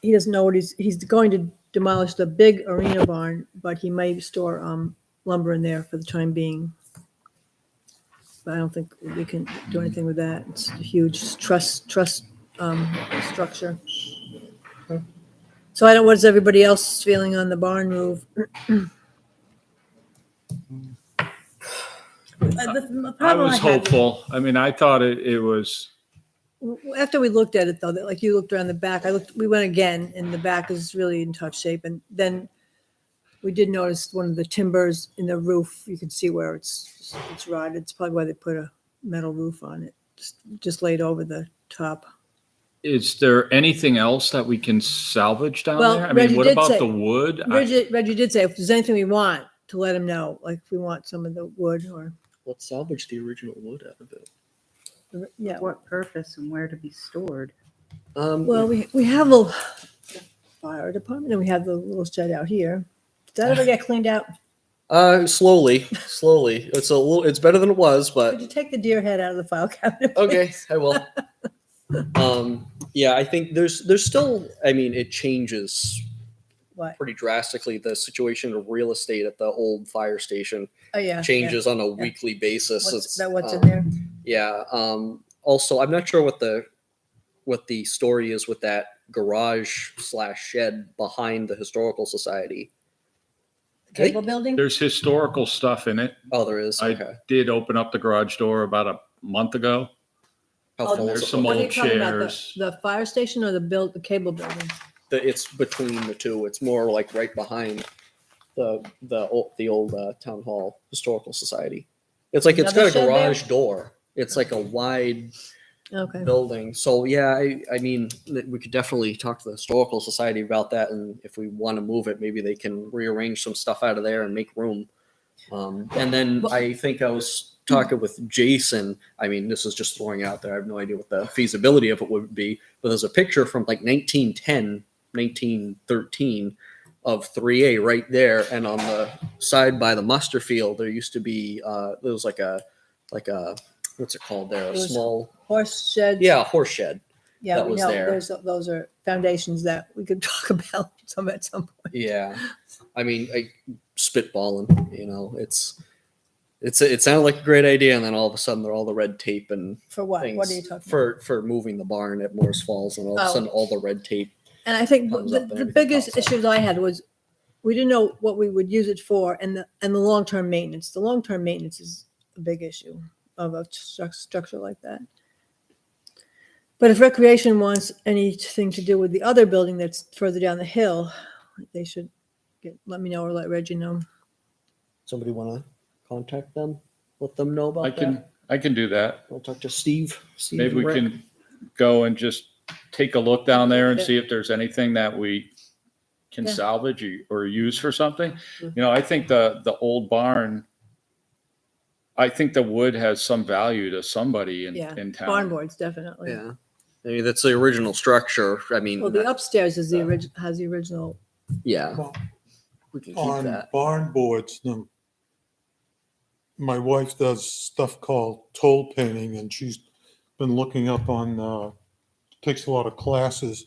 he doesn't know what he's going to demolish the big arena barn, but he may store lumber in there for the time being. But I don't think we can do anything with that. It's a huge truss structure. So what's everybody else feeling on the barn move? The I problem was had hopeful. I mean, I thought it was, after we looked at it, though, like you looked around the back, we went again, and the back is really in tough shape. And then we did notice one of the timbers in the roof. You can see where it's rotted. It's probably why they put a metal roof on it, just laid over the top. is there anything else that we can salvage down Well, there? I Reggie mean, what did about say- the wood? Reggie did say if there's anything we want, to let him know, like if we want some of the wood or, Let's salvage the original wood out of it. yeah. What purpose and where to be stored? Well, we have a fire department, and we have the little shed out here. Did that ever get cleaned out? Slowly. It's better than it was, Could but you take the deer head out of the file cabinet? okay, please? I will. Yeah, I think there's still, I mean, it changes What? pretty drastically. The situation of real estate at the old fire station Oh, yeah. changes on a weekly basis. What's in there? Yeah. Also, I'm not sure what the story is with that garage / shed behind the historical society. The cable building? There's historical stuff in it. Oh, there is. I Okay. did open up the garage door about a month ago. How Oh, full there's is it? some What are you old talking about, chairs. the fire station or the cable building? It's between the two. It's more like right behind the old town hall historical society. It's like it's got Another a shed there? garage door. It's like a wide Okay. building. So yeah, I mean, we could definitely talk to the historical society about that, and if we want to move it, maybe they can rearrange some stuff out of there and make room. And then I think I was talking with Jason. I mean, this is just throwing out there. I have no idea what the feasibility of it would be, but there's a picture from like 1910, 1913 of 3A right there, and on the side by the muster field, there used to be there was like a what's it called there? A It was- small Horse sheds? yeah horse shed. Yeah, that we was know, there. those are foundations that we could talk about at some point. Yeah, I mean, spitballing. You know, it sounded like a great idea, and then all of a sudden, all the red tape and For what? things What are you talking about? for moving the barn at Morris Falls, and all of a Oh. sudden, all the red tape. And I think comes up and the everything biggest pops up. issues I had was we didn't know what we would use it for, and the long-term maintenance. The long-term maintenance is a big issue of a structure like that. But if recreation wants anything to do with the other building that's further down the hill, they should let me know or let Reggie know. Somebody want to contact them? Let them know about that? I can do that. I'll talk to Steve. Maybe and we Rick. can go and just take a look down there and Yeah. see if there's anything that we can Yeah. salvage or use for something. Mhm. You know, I think the old barn, I think the wood has some value to somebody in town. Barn boards, definitely. Yeah. I mean, that's the original structure. I mean, Well, the upstairs is has the original. yeah, Well, we can keep on that. barn boards, my wife does stuff called toll painting, and she's been looking up on, takes a lot of classes.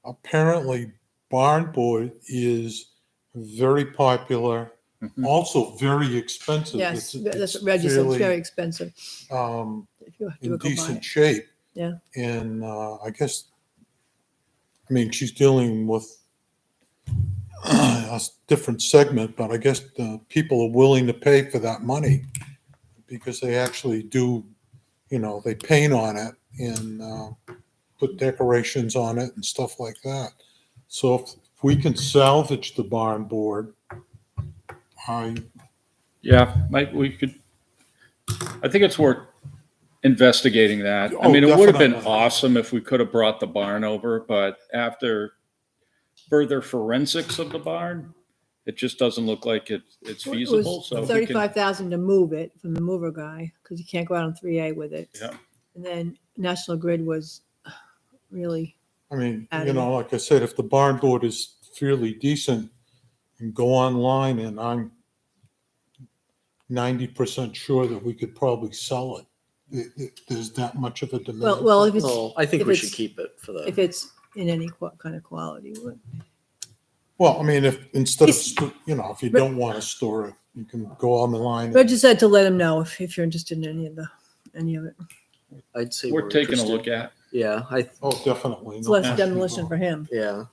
Apparently, barn board is very popular, Mhm. also very expensive. Yes, It's- that's it's what Reggie said. It's fairly, very expensive. If you have to in go buy decent it. shape. Yeah. And I guess, I mean, she's dealing with a different segment, but I guess the people are willing to pay for that money because they actually do, they paint on it and put decorations on it and stuff like that. So if we can salvage the barn board, Yeah, we could, I think it's worth investigating that. I Oh, mean, it would have been definitely. awesome if we could have brought the barn over, but after further forensics of the barn, it just doesn't look like it's feasible. So if we can- 35,000 to move it from the mover guy because you can't go out on 3A with it. Yeah. And then National Grid was really, I mean, Adamant. like I said, if the barn board is fairly decent, you can go online and I'm 90% sure that we could probably sell it. There's that much of a demand. well, if it's, Well, I think if we it's- should keep it for if the. it's in any kind of quality. Well, I mean, if instead of, It's- if you don't want to store it, you can go online. Reggie said to let him know if you're interested in any of it. I'd say we're taking a look at. Yeah, Oh, definitely. It's no less question demolition about for him. yeah,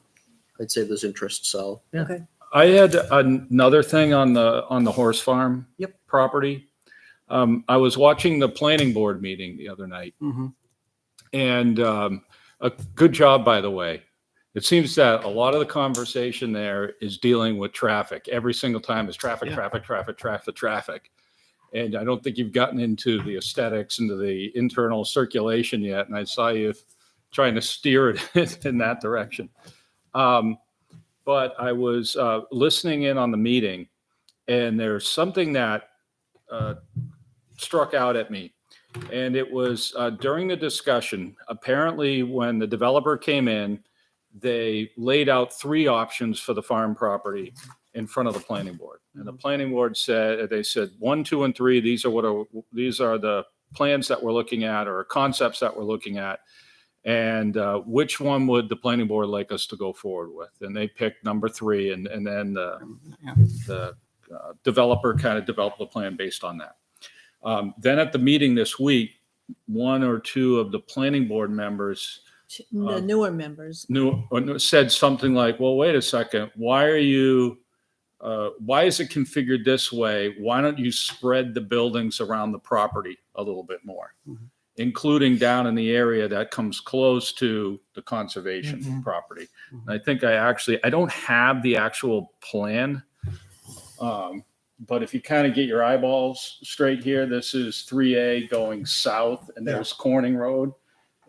I'd say there's interest. So yeah. Okay. I had another thing on the horse farm Yep. property. I was watching the planning board meeting the other night, and a good job, by the way. It seems that a lot of the conversation there is dealing with traffic. Every single time is traffic, Yeah. traffic. And I don't think you've gotten into the aesthetics, into the internal circulation yet. And I saw you trying to steer it in that direction. But I was listening in on the meeting, and there's something that struck out at me. And it was during the discussion, apparently when the developer came in, they laid out 3 options for the farm property in front of the planning board. And the planning board said, 1, 2, and 3, these are the plans that we're looking at or concepts that we're looking at. And which one would the planning board like us to go forward with? And they picked number 3, and then the developer kind of developed the plan based on that. Then at the meeting this week, 1 or 2 of the planning board members The newer members. said something like, well, wait a second, why is it configured this way? Why don't you spread the buildings around the property a little bit more, including down in the area that comes close to the conservation property? And I think I don't have the actual plan. But if you kind of get your eyeballs straight here, this is 3A going south, and there's Corning Road.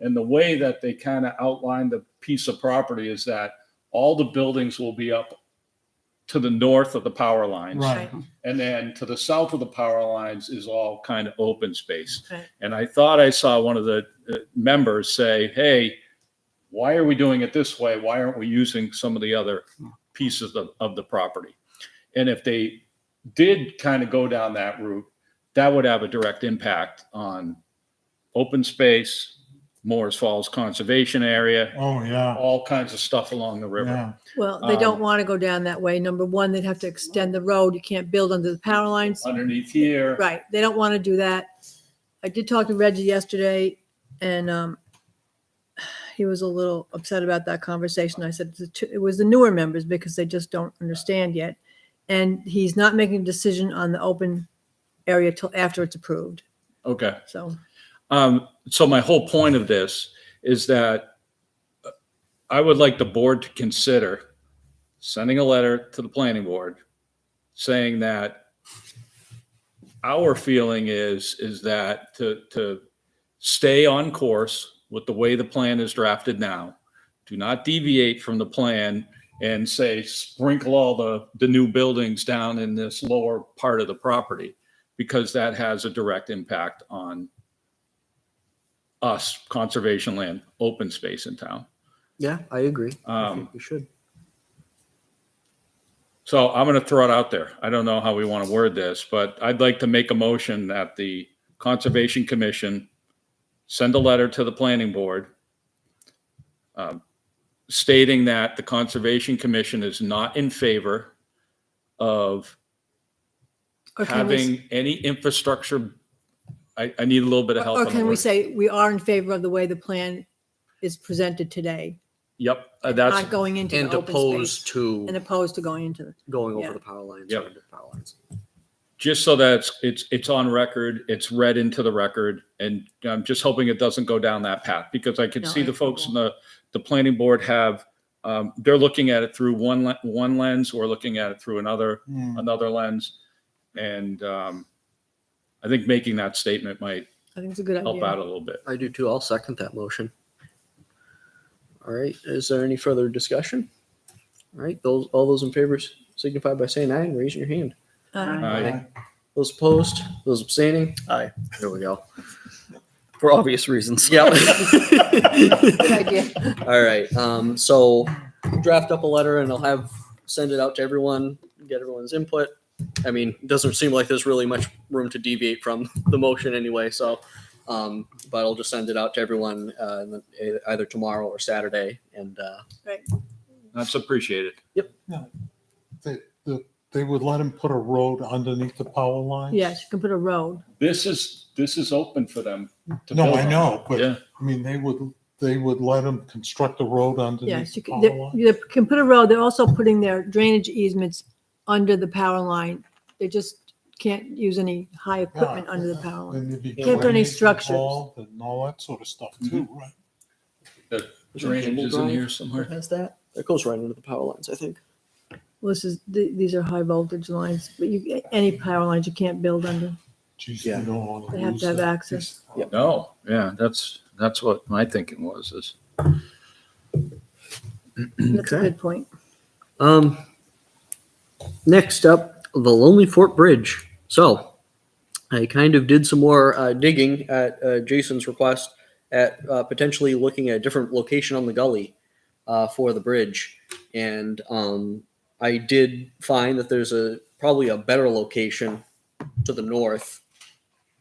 And the way that they kind of outlined the piece of property is that all the buildings will be up to the north of the power lines. Right. And then to the south of the power lines is all kind of open space. Right. And I thought I saw one of the members say, hey, why are we doing it this way? Why aren't we using some of the other pieces of the property? And if they did kind of go down that route, that would have a direct impact on open space, Moores Falls Conservation Area, Oh, yeah. all kinds of stuff along the river. Yeah. Well, they don't want to go down that way. Number one, they'd have to extend the road. You can't build under the power lines. Underneath here. Right. They don't want to do that. I did talk to Reggie yesterday, and he was a little upset about that conversation. I said it was the newer members because they just don't understand yet. And he's not making a decision on the open area till after it's approved. Okay. So, So my whole point of this is that I would like the board to consider sending a letter to the planning board saying that our feeling is that to stay on course with the way the plan is drafted now, do not deviate from the plan and say sprinkle all the new buildings down in this lower part of the property, because that has a direct impact on us, conservation land, open space in town. Yeah, I agree. I think we should. So I'm going to throw it out there. I don't know how we want to word this, but I'd like to make a motion that the Conservation Commission send a letter to the planning board stating that the Conservation Commission is not in favor of Or can we, having any infrastructure. I need a little bit of help. or on the can we word. say we are in favor of the way the plan is presented today? Yep, Not that's, going into And the open opposed space to and opposed to going into the, going over yeah. the power lines. Yep. or under the power lines. just so that it's on record, it's read into the record, and I'm just hoping it doesn't go down that path, because I could No, see I the think folks it in the planning board have, they're looking at it through one lens, we're looking at it through another lens. And I think making that statement might I think it's a good help idea. out a little bit. I do too. I'll second that motion. All right. Is there any further discussion? All right. All those in favor signify by saying aye and raising your hand. Aye. Those opposed, those abstaining. Aye, There we go. for obvious reasons. Yep. Good idea. All right. So draft up a letter and I'll send it out to everyone, get everyone's input. I mean, it doesn't seem like there's really much room to deviate from the motion anyway. So, but I'll just send it out to everyone either tomorrow or Saturday. And That's appreciated. They would let him put a road underneath the power line? Yes, you can put a road. This is open for them to No, build I on. know, but Yeah, I mean, they would let him construct a road underneath Yes, the you can, power they line? you can put a road. They're also putting their drainage easements under the power line. They just can't use any high equipment under the power line. Then there'd be Can't put any drainage structures. involved and all that sort of stuff too, right? the drainage is in here somewhere. Has that? that goes right into the power lines, I think. Well, these are high voltage lines, but any power lines you can't build under. Geez, Yeah. you don't want to They have lose to have that. access. Yep. No, yeah, that's what my thinking was, is That's a good point. Next up, the Lonely Fort Bridge. So I kind of did some more digging at Jason's request at potentially looking at a different location on the gully for the bridge. And I did find that there's probably a better location to the north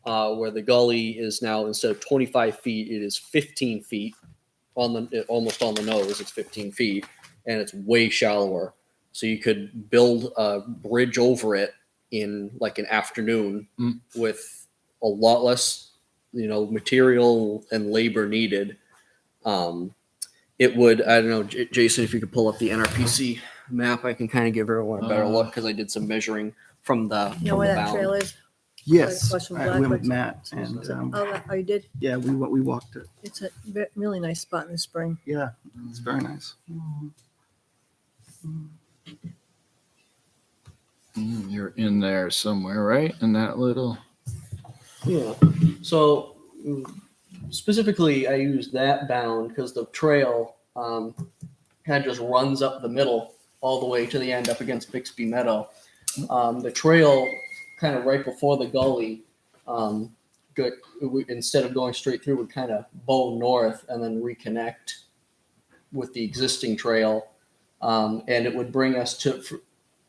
where the gully is now, instead of 25 feet, it is 15 feet almost on the nose. It's 15 feet and it's way shallower. So you could build a bridge over it in like an afternoon with a lot less, material and labor needed. It would, I don't know, Jason, if you could pull up the NRPC map, I can kind of give everyone a better look because I did some measuring from the You know where that bound. trail is? Yes, Across from I went with Blackwood's. Matt and, Oh, you did? yeah, we walked it. It's a really nice spot in the spring. Yeah, it's very nice. you're in there somewhere, right? In that little. Yeah. So specifically, I used that bound because the trail kind of just runs up the middle all the way to the end up against Bixby Meadow. The trail kind of right before the gully, instead of going straight through, would kind of bow north and then reconnect with the existing trail. And it would bring us to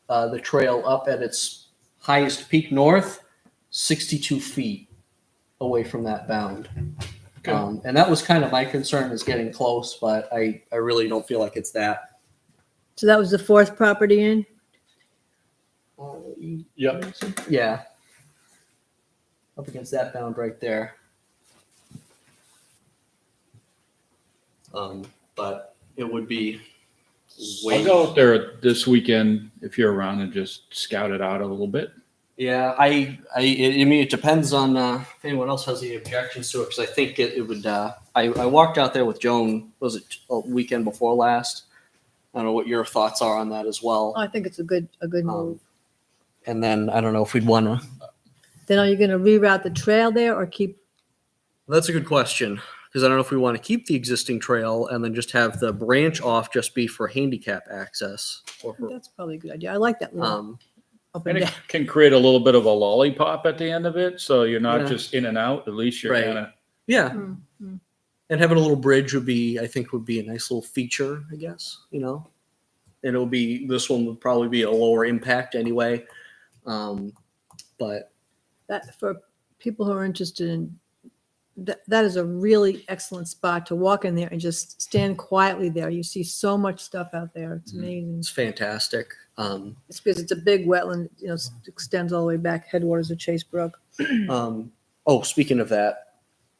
the trail up at its highest peak north, 62 feet away from that bound. Okay. And that was kind of my concern, is getting close, but I really don't feel like it's that. So that was the fourth property in? Yep. Yeah. Up against that bound right there. But it would be way. I'll go out there this weekend if you're around and just scout it out a little bit. Yeah, I mean, it depends on if anyone else has any objections to it, because I think it would. I walked out there with Joan. Was it a weekend before last? I don't know what your thoughts are on that as well. I think it's a good move. And then I don't know if we'd want to. Then are you going to reroute the trail there or keep? That's a good question, because I don't know if we want to keep the existing trail and then just have the branch off just be for handicap access. Or for, That's probably a good idea. I like that little up And and it down. can create a little bit of a lollipop at the end of it, so you're not Yeah. just in and out. At least you're Right. kind of. yeah. Mm. And having a little bridge would be, I think, would be a nice little feature, I guess, And it'll be, this one would probably be a lower impact anyway. But That for people who are interested in that is a really excellent spot to walk in there and just stand quietly there. You see so much stuff out there. It's amazing. it's fantastic. It's because it's a big wetland, it extends all the way back headwaters of Chase Brook. Speaking of that,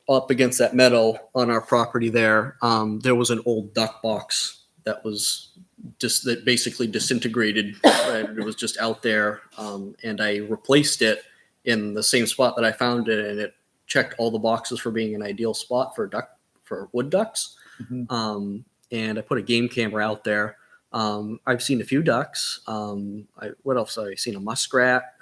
up against that meadow on our property there was an old duck box that was just that basically disintegrated. Right? It was just out there, and I replaced it in the same spot that I found it, and it checked all the boxes for being an ideal spot for wood ducks. Mhm. And I put a game camera out there. I've seen a few ducks. What else have I seen? A muskrat.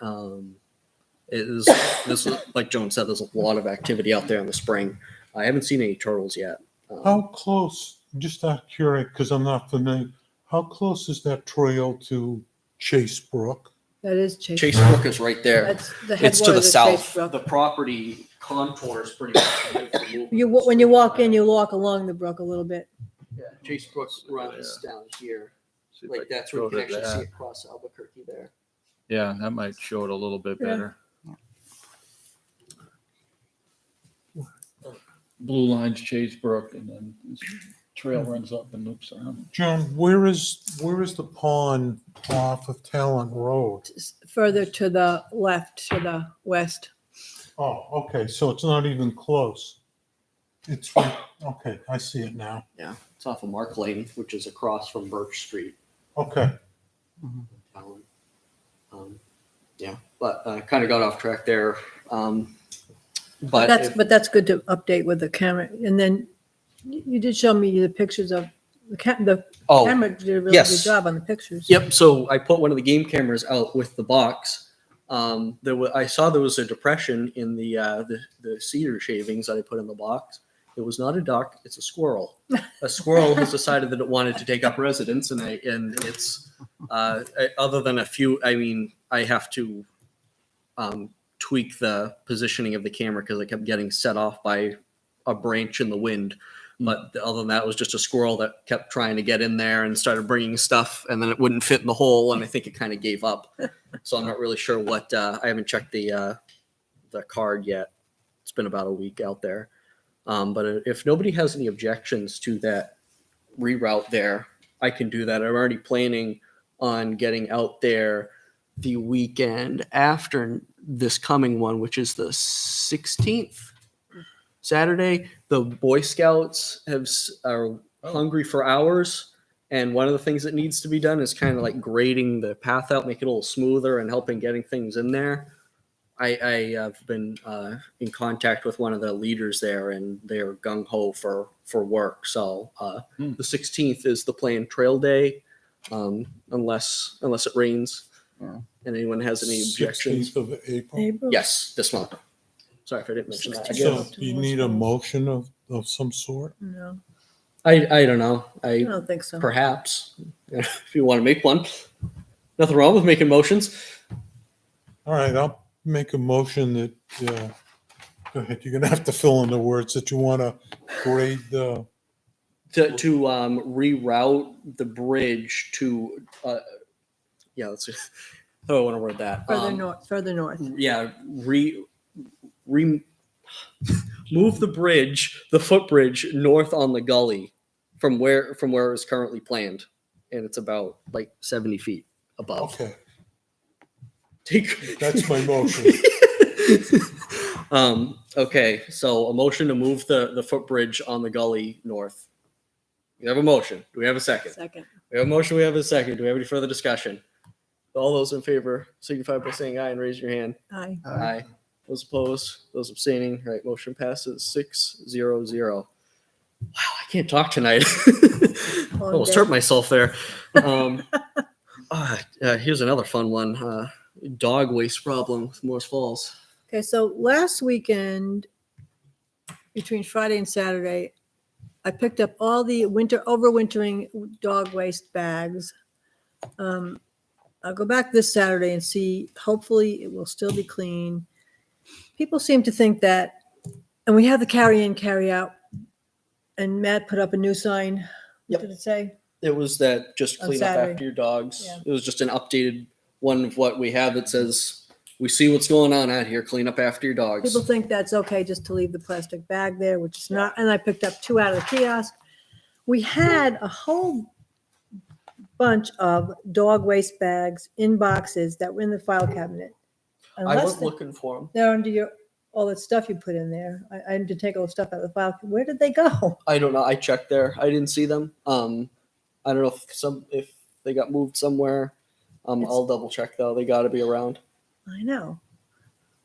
This is like Joan said, there's a lot of activity out there in the spring. I haven't seen any turtles yet. How close, just out of curiosity, because I'm not familiar, how close is that trail to Chase Brook? That is Chase. Chase Brook is right there. That's the It's to the headwaters of Chase south. Brook. The property contours pretty much. When you walk in, you walk along the brook a little bit. Yeah, Chase Brook runs down here. See if I Like can that's where you can go to actually that. see across Albuquerque there. Yeah, that might show it a little bit Yeah. better. Blue line's Chase Brook, and then this trail runs up and loops around. John, where is the pond off of Talent Road? Further to the left, to the west. Oh, okay, so it's not even close. Okay, I see it now. Yeah, it's off of Mark Lane, which is across from Birch Street. Okay. Yeah, but kind of got off track there. But That's good to update with the camera. And then you did show me the pictures of the camera did a really yes. good job on the pictures. Yep. So I put one of the game cameras out with the box. I saw there was a depression in the cedar shavings that I put in the box. It was not a duck; it's a squirrel. A squirrel has decided that it wanted to take up residence, and it's other than a few. I mean, I have to tweak the positioning of the camera because I kept getting set off by a branch in the wind. But other than that, it was just a squirrel that kept trying to get in there and started bringing stuff, and then it wouldn't fit in the hole, and I think it kind of gave up. So I'm not really sure what. I haven't checked the card yet. It's been about a week out there. But if nobody has any objections to that reroute there, I can do that. I'm already planning on getting out there the weekend after this coming one, which is the 16th, Saturday. The Boy Scouts are hungry for hours, and one of the things that needs to be done is kind of like grading the path out, make it a little smoother, and helping getting things in there. I have been in contact with one of the leaders there, and they're gung ho for work. So the 16th is the planned trail day, unless it rains. Yeah. And anyone has any objections? 16th of April? Yes, this month. Sorry if I didn't mention that. So you need a motion of some sort? No, I don't know. I don't think so. Perhaps if you want to make one, nothing wrong with making motions. All right, I'll make a motion that, go ahead, you're gonna have to fill in the words that you want to grade the, To reroute the bridge to let's see. How do I want to word that? Further north. Yeah, move the bridge, the footbridge north on the gully from where it was currently planned, and it's about like 70 feet above. okay, Take that's my motion. Okay, so a motion to move the footbridge on the gully north. We have a motion. Do we have a second? Second. We have a motion. We have a second. Do we have any further discussion? All those in favor signify by saying aye and raise your hand. Aye. Aye. Those opposed, those abstaining. Right, motion passes 6-0-0. I can't talk tonight. Long I'll day. start myself there. Here's another fun one. Dog waste problem with Morse Falls. Okay, so last weekend, between Friday and Saturday, I picked up all the overwintering dog waste bags. I'll go back this Saturday and see, hopefully it will still be clean. People seem to think that, and we have the carry in, carry out, and Matt put up a new sign. Yep. What did it say? It was that just On clean up Saturday. after your dogs. Yeah. It was just an updated one of what we have that says, we see what's going on out here, clean up after your dogs. People think that's okay just to leave the plastic bag there, which is not, and I picked up 2 out of the kiosk. We had a whole bunch of dog waste bags in boxes that were in the file cabinet. I Unless went looking for them. they're under all the stuff you put in there. I had to take all the stuff out of the file. Where did they go? I don't know. I checked there. I didn't see them. I don't know if they got moved somewhere. I'll double check though. They got to be around. I know.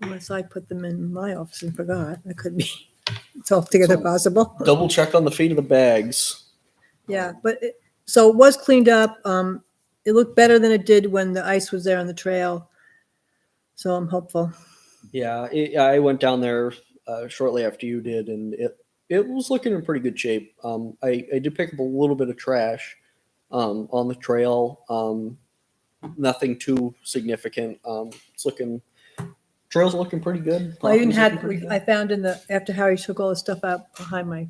Unless I put them in my office and forgot. That could be. It's altogether possible. Double check on the feet of the bags. Yeah, but so it was cleaned up. It looked better than it did when the ice was there on the trail. So I'm hopeful. Yeah, I went down there shortly after you did, and it was looking in pretty good shape. I did pick up a little bit of trash on the trail. Nothing too significant. Trail's looking pretty good. I even Property's had, looking pretty good. I found after Harry took all the stuff out behind my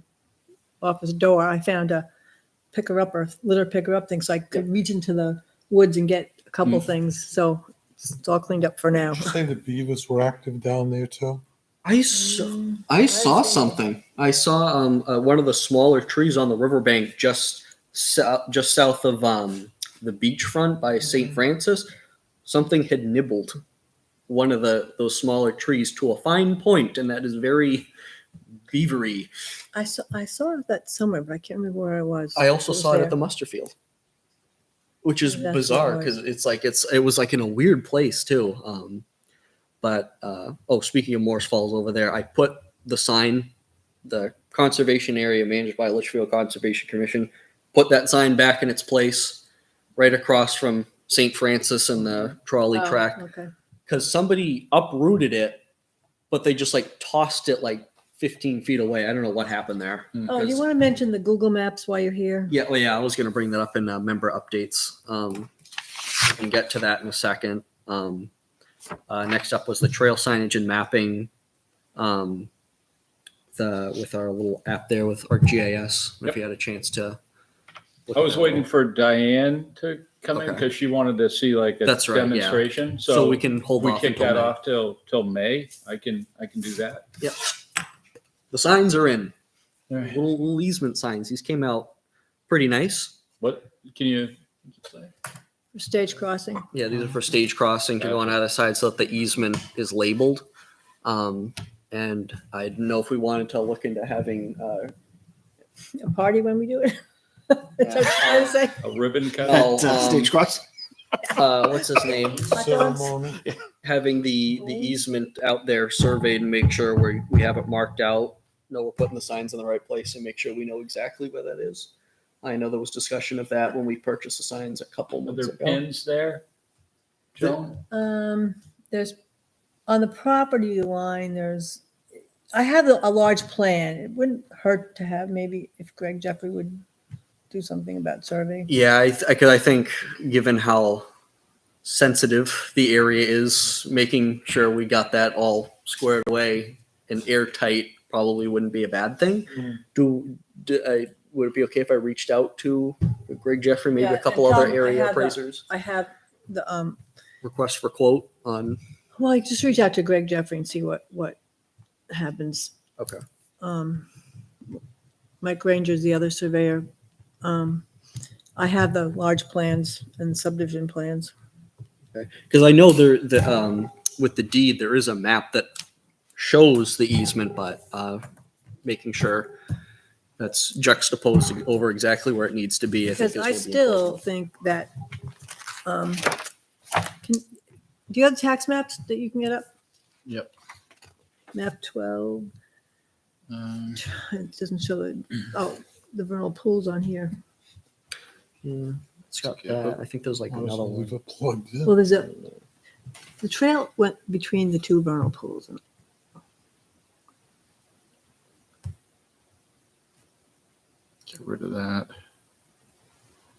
office door, I found a litter picker up thing, so I could reach into the woods and get a couple things. So it's all cleaned up for now. Did you say the beavers were active down there too? I saw something. I saw one of the smaller trees on the riverbank just south of the beachfront by St. Francis. Something had nibbled one of those smaller trees to a fine point, and that is very beavery. I saw that somewhere, but I can't remember where I was. I also saw it there. at the muster field, which is That's bizarre what it because it was like in a weird place too. Speaking of Morse Falls over there, I put the sign, the conservation area managed by Litchfield Conservation Commission, put that sign back in its place right across from St. Francis and the trolley Oh, track, okay. because somebody uprooted it, but they just like tossed it like 15 feet away. I don't know what happened there. Oh, you want to mention the Google Maps while you're here? Yeah, well, yeah, I was going to bring that up in member updates. We can get to that in a second. Next up was the trail signage and mapping. With our little app there with our GIS. If you had a chance to. I was waiting for Diane to come in Okay. because she wanted to see like a That's right, yeah. demonstration. So we can hold we off kick until that May. off till May. I can do that. Yep. The signs are in. All right. Little easement signs. These came out pretty nice. What can you say? Stage crossing. Yeah, these are for stage crossing to go on either side so that the easement is labeled. And I didn't know if we wanted to look into having A party when we do it. That's what I'm trying to say. A ribbon cut? Oh, Stage cross. what's his name? Hot dogs? Ceremony. Having the easement out there surveyed and make sure we have it marked out. Know we're putting the signs in the right place and make sure we know exactly where that is. I know there was discussion of that when we purchased the signs a couple Are months there ago. pins there? Joan? There's, on the property line, I have a large plan. It wouldn't hurt to have, maybe if Greg Jeffrey would do something about survey. Yeah, I think given how sensitive the area is, making sure we got that all squared away and airtight probably wouldn't be a bad thing. Would it be okay if I reached out to Greg Jeffrey, maybe Yeah, a couple and other Tom, I area have the- appraisers? I have the, Request for quote on. well, I just reach out to Greg Jeffrey and see what happens. Okay. Mike Ranger's the other surveyor. I have the large plans and subdivision plans. Because I know with the deed, there is a map that shows the easement, but making sure that's juxtaposed over exactly where it needs to be. Because is I will be still important. think that, do you have tax maps that you can get up? Yep. Map 12. It doesn't show the vernal pools on here. Yeah, it's got Okay, that. I think there's like another Leave one. it plugged in. Well, the trail went between the two vernal pools. Get rid of that.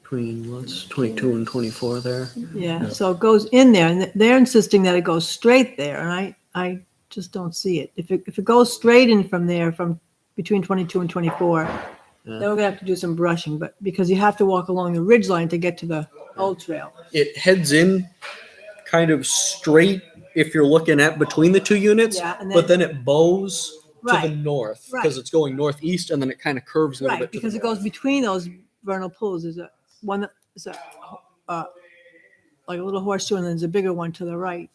Between what's 22 and 24 there. Yeah, so it goes in there, and they're insisting that it goes straight there, and I just don't see it. If it goes straight in from there, from between 22 and 24, then we're gonna have to do some brushing, but because you have to walk along the ridge line to get to the old trail. It heads in kind of straight if you're looking at between the two units, Yeah, and but then it bows to the Right, north right. because it's going northeast, and then it kind of curves a little Right, bit to because the it goes north. between those vernal pools. There's one that is like a little horseshoe, and then there's a bigger one to the right.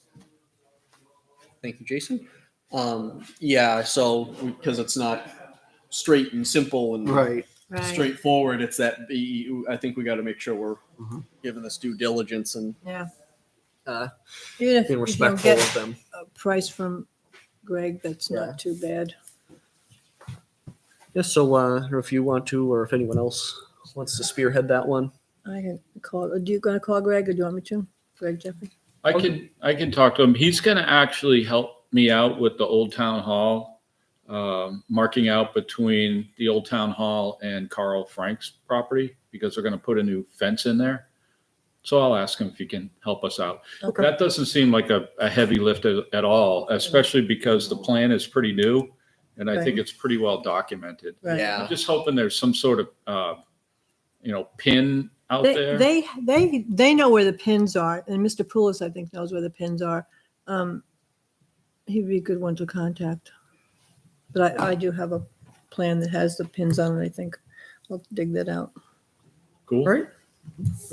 Thank you, Jason. Yeah, so because it's not straight and simple and Right. straightforward, it's that I think we got to make sure we're giving this due diligence and Yeah. uh, Even if being you don't respectful get of them. a price from Greg, that's Yeah. not too bad. Yes, so if you want to, or if anyone else wants to spearhead that one. I can call. Do you gonna call Greg, or do you want me to? Greg Jeffrey. I can talk to him. He's going to actually help me out with the Old Town Hall, marking out between the Old Town Hall and Carl Frank's property because they're going to put a new fence in there. So I'll ask him if he can help us out. Okay. That doesn't seem like a heavy lift at all, especially because the plan is pretty new and I think Right. it's pretty well documented. Right. Yeah. I'm just hoping there's some sort of, pin out there. They know where the pins are, and Mr. Poulos, I think, knows where the pins are. He'd be a good one to contact. But I do have a plan that has the pins on it. I think I'll dig that out. Cool. All right.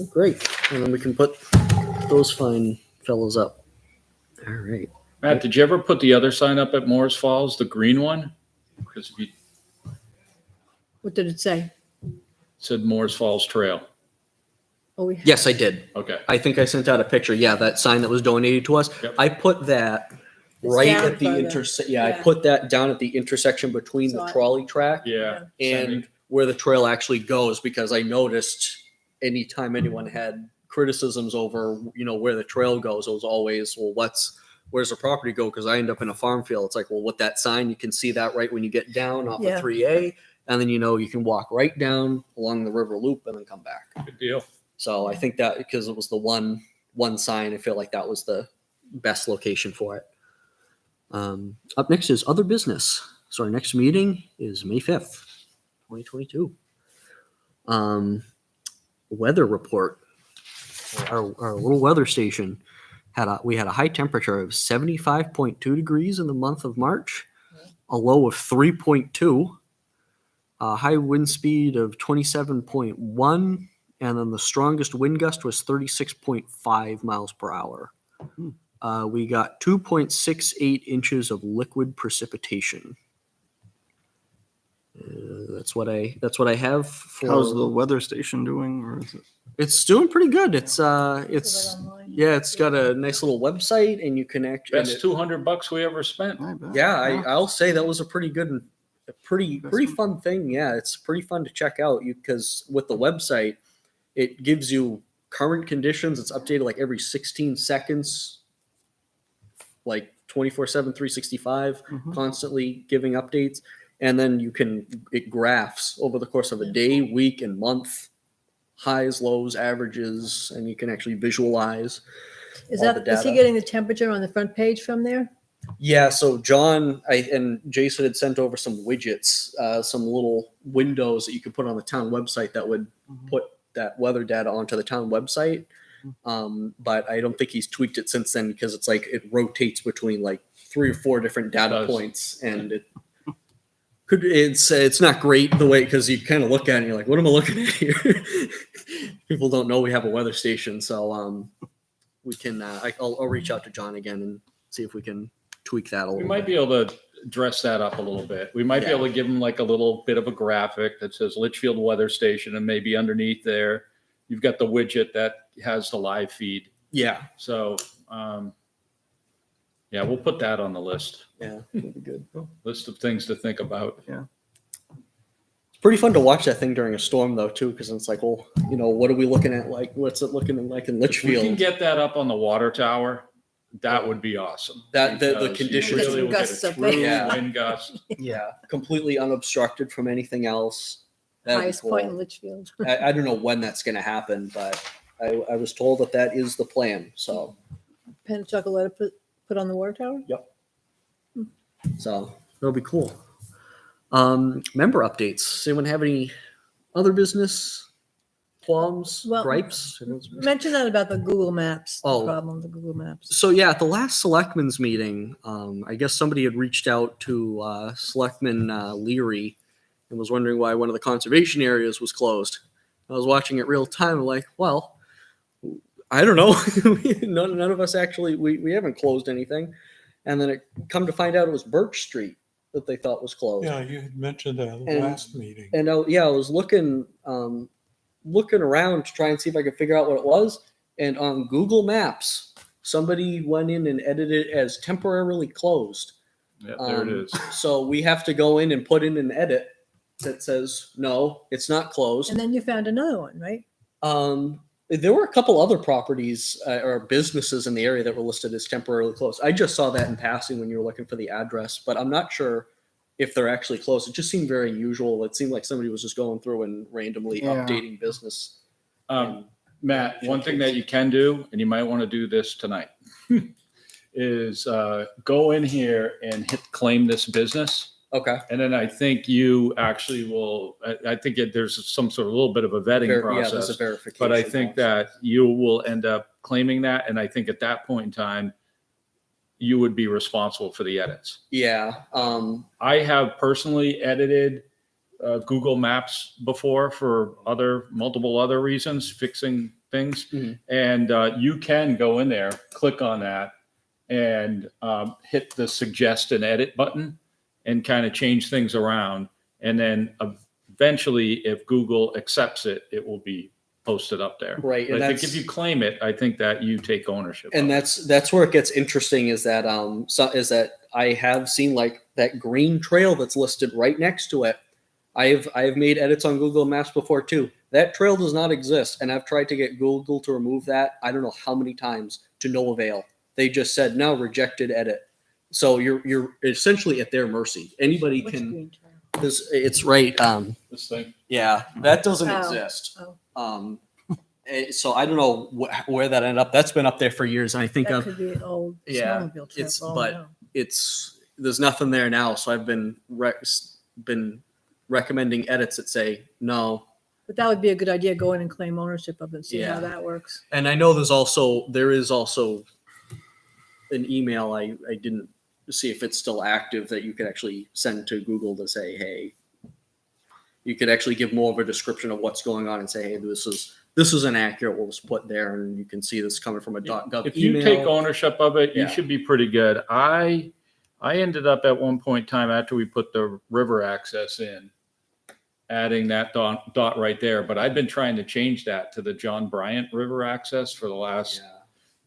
Great. And then we can put those fine fellows up. All right. Matt, did you ever put the other sign up at Morris Falls, the green one? Because if you What did it say? said Morris Falls Trail. Oh, we Yes, I did. Okay. I think I sent out a picture. Yeah, that sign that was donated to us. Yep. I put that It's right down at the further. intersection. Yeah, I Yeah. put that down at the intersection between So the I- trolley track Yeah. and where the trail actually goes, because I noticed anytime anyone had criticisms over, where the trail goes, it was always, well, where's the property go? Because I end up in a farm field. It's like, well, with that sign, you can see that right when you get down off Yeah. of 3A, and then you can walk right down along the river loop and then come back. Good deal. So I think that because it was the one sign, I feel like that was the best location for it. Up next is other business. So our next meeting is May 5th, 2022. Weather report. Our little weather station we had a high temperature of 75.2 degrees in the month of March, a low of 3.2, a high wind speed of 27.1, and then the strongest wind gust was 36.5 miles per hour. We got 2.68 inches of liquid precipitation. That's what I have for. How's the weather station doing? Or is it? It's doing pretty good. It's online. yeah, it's got a nice little website, and you can actually. Best $200 we ever spent. I bet. Yeah, I'll say that was a pretty good, pretty fun thing. Yeah, it's pretty fun to check out. Because with the website, it gives you current conditions. It's updated like every 16 seconds, like 24/7, 365, constantly giving updates. And then it graphs over the course of a day, week, and month, highs, lows, averages, and you can actually visualize. Is all the he data. getting the temperature on the front page from there? Yeah, so John and Jason had sent over some widgets, some little windows that you could put on the town website that would put that weather data onto the town website. But I don't think he's tweaked it since then, because it's like it rotates between like 3 or 4 different data points, and it's not great the way, because you kind of look at it and you're like, what am I looking at here? People don't know we have a weather station, so we can. I'll reach out to John again and see if we can tweak that a little. We might be able to dress that up a little bit. We might be able to give them like a little bit of a graphic that says Litchfield Weather Station, and maybe underneath there, you've got the widget that has the live feed. Yeah. So Yeah, we'll put that on the list. Yeah, that'd be good. List of things to think about. It's pretty fun to watch that thing during a storm though, too, because it's like, well, what are we looking at? Like, what's it looking like in If we can Litchfield? get that up on the water tower, that would be awesome. That the Because you conditions, really will Gusts get a up there. true Yeah. wind gust. yeah, completely unobstructed from anything else. That'd be Highest point in cool. Litchfield. I don't know when that's going to happen, but I was told that is the plan. So Pensacola put on the water tower? So that'll be cool. Member updates. Does anyone have any other business qualms, Well, gripes? Mention that about the Google Maps, the Oh. problem with the Google Maps. So yeah, at the last selectmen's meeting, I guess somebody had reached out to Selectman Leary and was wondering why one of the conservation areas was closed. I was watching it real time, like, well, I don't know. none of us actually, we haven't closed anything. And then it come to find out it was Birch Street that they thought was closed. Yeah, you had mentioned that at the And- last meeting. And I was looking around to try and see if I could figure out what it was. And on Google Maps, somebody went in and edited it as temporarily closed. Yeah, there it is. So we have to go in and put in an edit that says, no, it's not closed. And then you found another one, right? There were a couple other properties or businesses in the area that were listed as temporarily closed. I just saw that in passing when you were looking for the address, but I'm not sure if they're actually closed. It just seemed very unusual. It seemed like somebody was just going through and randomly Yeah. updating business. Matt, one thing that you can do, and you might want to do this tonight, is go in here and hit claim this business. Okay. And then I think you actually will, I think there's some sort of little bit of a vetting Yeah, process. there's a verification. But I think that you will end up claiming that. And I think at that point in time, you would be responsible for the edits. Yeah. I have personally edited Google Maps before for multiple other reasons, fixing things. Mhm. And you can go in there, click on that, and hit the suggest and edit button and kind of change things around. And then eventually, if Google accepts it, it will be posted up there. Right. But And I think that's, if you claim it, I think that you take ownership. and of it. that's where it gets interesting is that is that I have seen like that green trail that's listed right next to it. I have made edits on Google Maps before too. That trail does not exist, and I've tried to get Google to remove that. I don't know how many times to no avail. They just said no, rejected edit. So you're essentially at their mercy. Anybody Which can. green trail? It's right. This thing. Yeah, that doesn't Oh. exist. Oh. So I don't know where that ended up. That's been up there for years, and I think That could be an old Yeah, snowmobile trip. it's- Oh, but- no. there's nothing there now. So I've been recommending edits that say no. But that would be a good idea, go in and claim ownership of it and see Yeah. how that works. And I know there is also an email I didn't see if it's still active that you could actually send to Google to say, hey, you could actually give more of a description of what's going on and say, hey, this is inaccurate. We'll just put there, and you can see this coming from a .gov If email. you take ownership of it, you Yeah. should be pretty good. I ended up at one point in time after we put the river access in, adding that dot right there. But I've been trying to change that to the John Bryant River access for the last Yeah.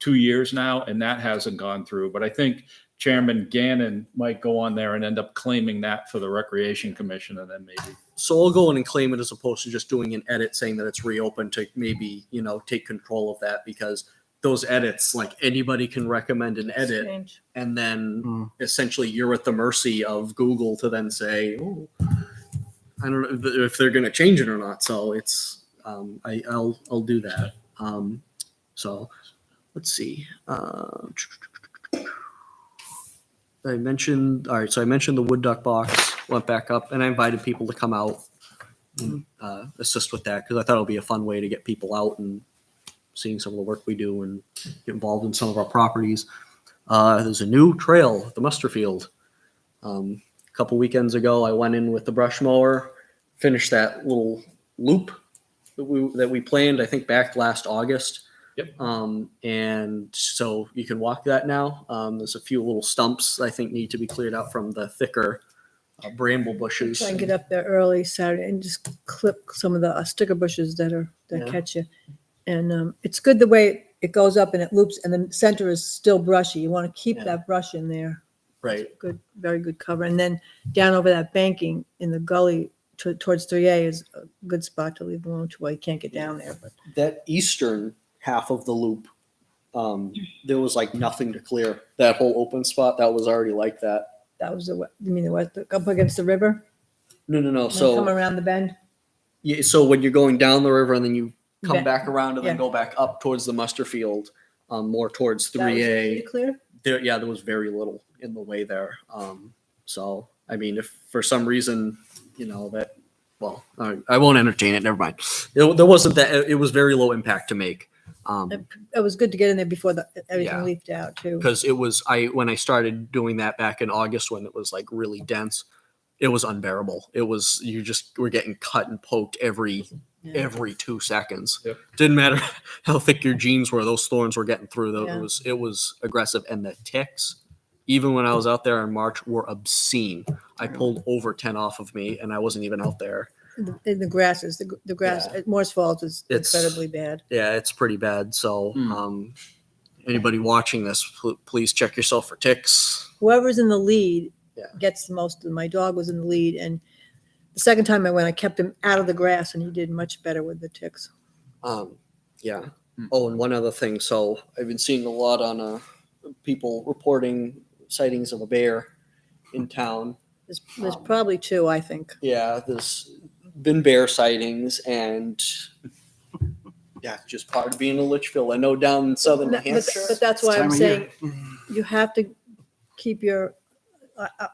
2 years now, and that hasn't gone through. But I think Chairman Gannon might go on there and end up claiming that for the Recreation Commission, and then maybe. So I'll go in and claim it as opposed to just doing an edit saying that it's reopened to maybe, take control of that, because those edits, like anybody can recommend an edit, Strange. and then Hmm. essentially you're at the mercy of Google to then say, oh, I don't know if they're going to change it or not. So it's, I'll do that. So let's see. I mentioned the wood duck box went back up, and I invited people to come out and assist with that, because I thought it would be a fun way to get people out and seeing some of the work we do and get involved in some of our properties. There's a new trail at the Musterfield. A couple weekends ago, I went in with the brush mower, finished that little loop that we planned, I think back last August. Yep. And so you can walk that now. There's a few little stumps I think need to be cleared out from the thicker bramble bushes. Try and get up there early Saturday and just clip some of the sticker bushes that Yeah. catch you. And it's good the way it goes up and it loops, and the center is still brushy. You want to keep Yeah. that brush in there. Right. Good, very good cover. And then down over that banking in the gully towards 3A is a good spot to leave alone. Well, you can't get down there, but That eastern half of the loop, there was like nothing to clear. That whole open spot, that was already like that. that was you mean the west, up against the river? No. When you come So, around the bend? yeah, so when you're going down the river and then you come Ba- back around and then yeah. go back up towards the muster field, more towards That was easy 3A. to clear? There was very little in the way there. So, I mean, if for some reason, well, I won't entertain it. Never mind. There wasn't that. It was very low impact to make. It was good to get in there before everything Yeah. leafed out too. Because when I started doing that back in August when it was like really dense, it was unbearable. It was, you just were getting cut and poked every 2 seconds. Yep. Didn't matter how thick your jeans were, those thorns were getting through. Yeah. It was aggressive. And the ticks, even when I was out there in March, were obscene. I pulled over 10 off of me and I wasn't even out there. In the grasses, the grass Yeah. at Morse Falls is It's- incredibly bad. Yeah, it's pretty bad. So anybody watching this, please check yourself for ticks. Whoever's in the lead Yeah. gets the most. My dog was in the lead, and the second time I went, I kept him out of the grass, and he did much better with the ticks. Yeah. Oh, and one other thing. So I've been seeing a lot on people reporting sightings of a bear in town. There's probably two, I think. Yeah, there's been bear sightings, and yeah, just part of being in Litchfield. I know down in southern New But, Hampshire. but that's why Time I'm of saying year. you have to keep your.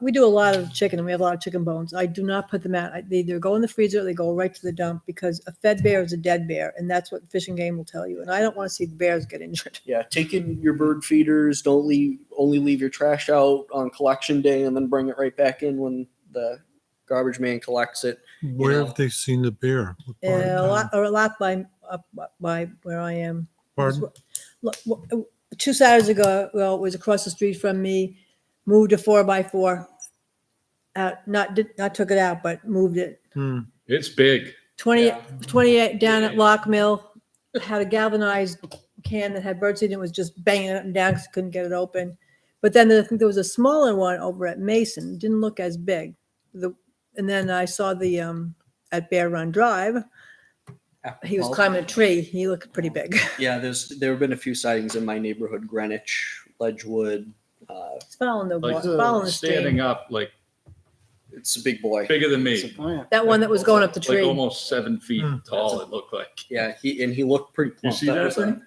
We do a lot of chicken, and we have a lot of chicken bones. I do not put them out. They either go in the freezer or they go right to the dump, because a fed bear is a dead bear, and that's what Fish and Game will tell you. And I don't want to see the bears get injured. Yeah, take in your bird feeders. Don't only leave your trash out on collection day, and then bring it right back in when the garbage man collects it. Where know. have they seen the bear? What part of town? A lot by up by where I am. Pardon? Look, 2 Saturdays ago, well, it was across the street from me. Moved a 4x4. Not took it out, but moved it. It's big. 28 down at Lock Mill. Had a galvanized can that had birdseed in it, was just banging it up and down because couldn't get it open. But then I think there was a smaller one over at Mason. Didn't look as big. And then I saw the at Bear Run Drive. He was Well, climbing a tree. He looked pretty big. Yeah, there have been a few sightings in my neighborhood: Greenwich, Ledgewood. He's following the Like following the stream. standing up, like It's a big boy. bigger than me. That one that was going up the Like tree. almost 7 feet tall, it looked like. Yeah, he looked pretty plump. see that was thing?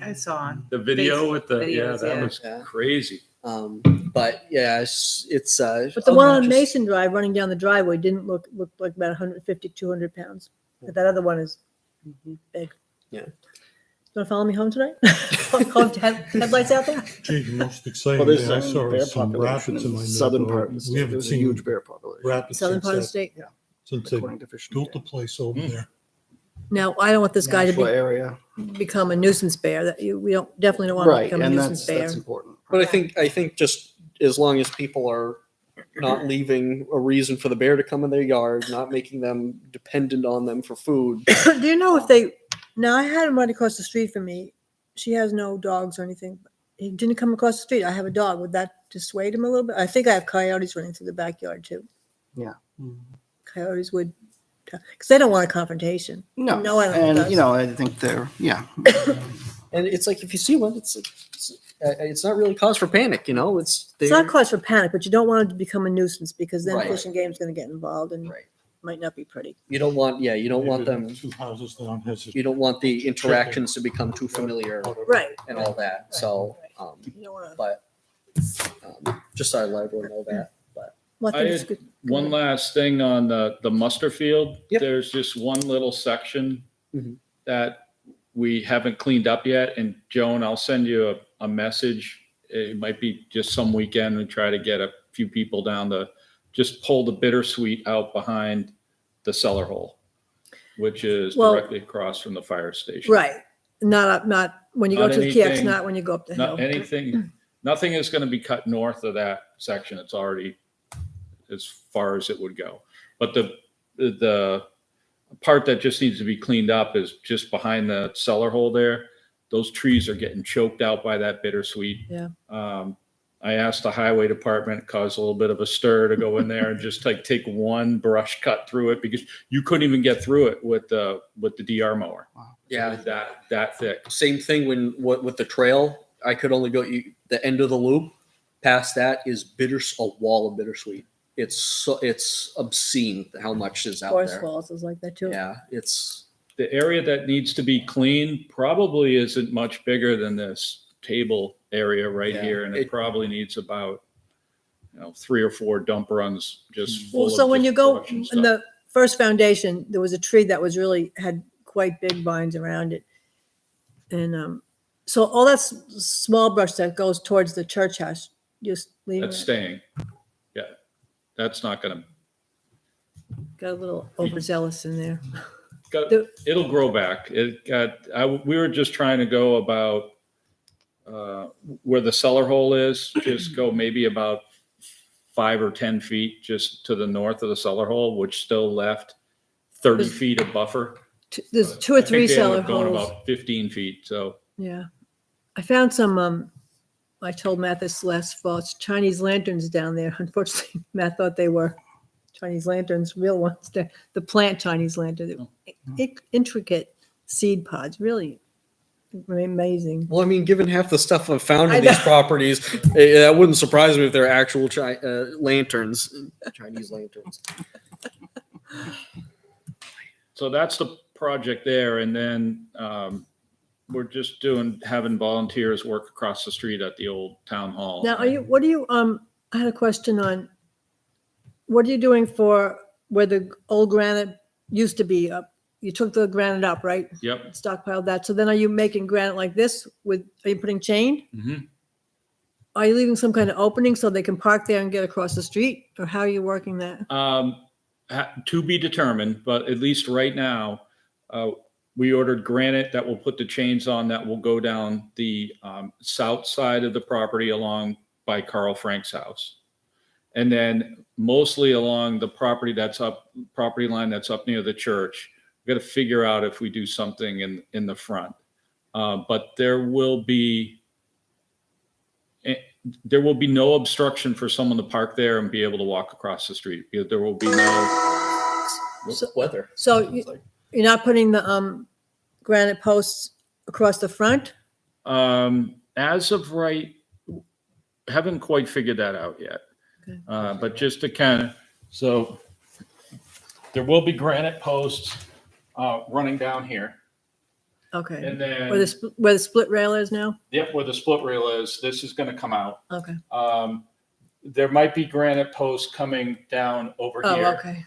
I saw. The video with the, Videos, that yeah. was Yeah. crazy. But yeah, it's But the one on just- Mason Drive running down the driveway didn't look like about 150, 200 pounds. But that other one is big. Yeah. You want to follow me home tonight? Headlights out there? Gee, the most exciting Well, there's thing I a saw bear is some population rapids in in my the southern neighborhood. part of the We state. haven't There's a seen huge bear population. rapids Southern part of the since state. they According to Fish and built the Game. place over there. Now, I don't want this guy Nashua to area. become a nuisance bear. We definitely don't want him to Right, become a and nuisance that's bear. important. But I think just as long as people are not leaving a reason for the bear to come in their yard, not making them dependent on them for food. Do you know if they? Now, I had him right across the street from me. She has no dogs or anything. He didn't come across the street. I have a dog. Would that dissuade him a little bit? I think I have coyotes running through the backyard too. Yeah. Coyotes would, because they don't want a confrontation. No, No animal and does. you know, I think they're And it's like if you see one, it's not really cause for panic. It's It's not cause for panic, but you don't want it to become a nuisance, because then Right. Fish and Game's going to get involved and Right. might not be pretty. You don't want them. Two houses down has You don't want the interactions to become too familiar Right. and all that. So, You don't want to. but just so I let everyone know that. But Well, I I think it's had good. One last thing on the muster field. Yep. There's just one little section Mhm. that we haven't cleaned up yet. And Joan, I'll send you a message. It might be just some weekend and try to get a few people down to just pull the bittersweet out behind the cellar hole, which is Well- directly across from the fire station. Right. Not when you go Not to the kiosk, anything- not when you go up the hill. Not anything, nothing is going to be cut north of that section. It's already as far as it would go. But the part that just needs to be cleaned up is just behind the cellar hole there. those trees are getting choked out by that bittersweet. Yeah. I asked the highway department, caused a little bit of a stir to go in there and just like take one brush cut through it because you couldn't even get through it with the DR mower. Yeah. That thick. Same thing with the trail. I could only go the end of the loop. Past that is a wall of bittersweet. It's obscene how much is out Forest there. Falls is like that too. Yeah, it's The area that needs to be cleaned probably isn't much bigger than this table area right Yeah. here, and it probably needs about 3 or 4 dump runs just full Well, so of when just you go brush and in stuff. the first foundation, there was a tree that was had quite big vines around it. And so all that small brush that goes towards the church house, just leave That's it. staying. Yeah, that's not gonna. Got a little overzealous in there. It'll grow back. We were just trying to go about where the cellar hole is. Just go maybe about 5 or 10 feet just to the north of the cellar hole, which still left 30 feet of buffer. There's 2 or I think 3 they ended cellar up going holes. about 15 feet. So Yeah. I found some, I told Matt this last fall, it's Chinese lanterns down there. Unfortunately, Matt thought they were Chinese lanterns, real ones, the plant Chinese lantern. Intricate seed pods, really amazing. well, I mean, given half the stuff I've found I in these know. properties, that wouldn't surprise me if they're actual lanterns, Chinese lanterns. So that's the project there, and then we're just having volunteers work across the street at the old town hall. Now, I had a question on, what are you doing for where the old granite used to be up? You took the granite up, right? Yep. Stockpiled that. So then are you making granite like this are you putting chain? Mhm. Are you leaving some kind of opening so they can park there and get across the street? Or how are you working that? To be determined, but at least right now, we ordered granite that will put the chains on that will go down the south side of the property along by Carl Frank's house. And then mostly along the property line that's up near the church. We've got to figure out if we do something in the front. But there will be no obstruction for someone to park there and be able to walk across the street. There will be no Weather. So you're not putting the granite posts across the front? as of right, haven't quite figured that out yet. Okay. But just to kind of, so there will be granite posts running down here. Okay. And then, Where the split rail is now? yep, where the split rail is, this is going to come out. Okay. There might be granite posts coming down over Oh, here. okay.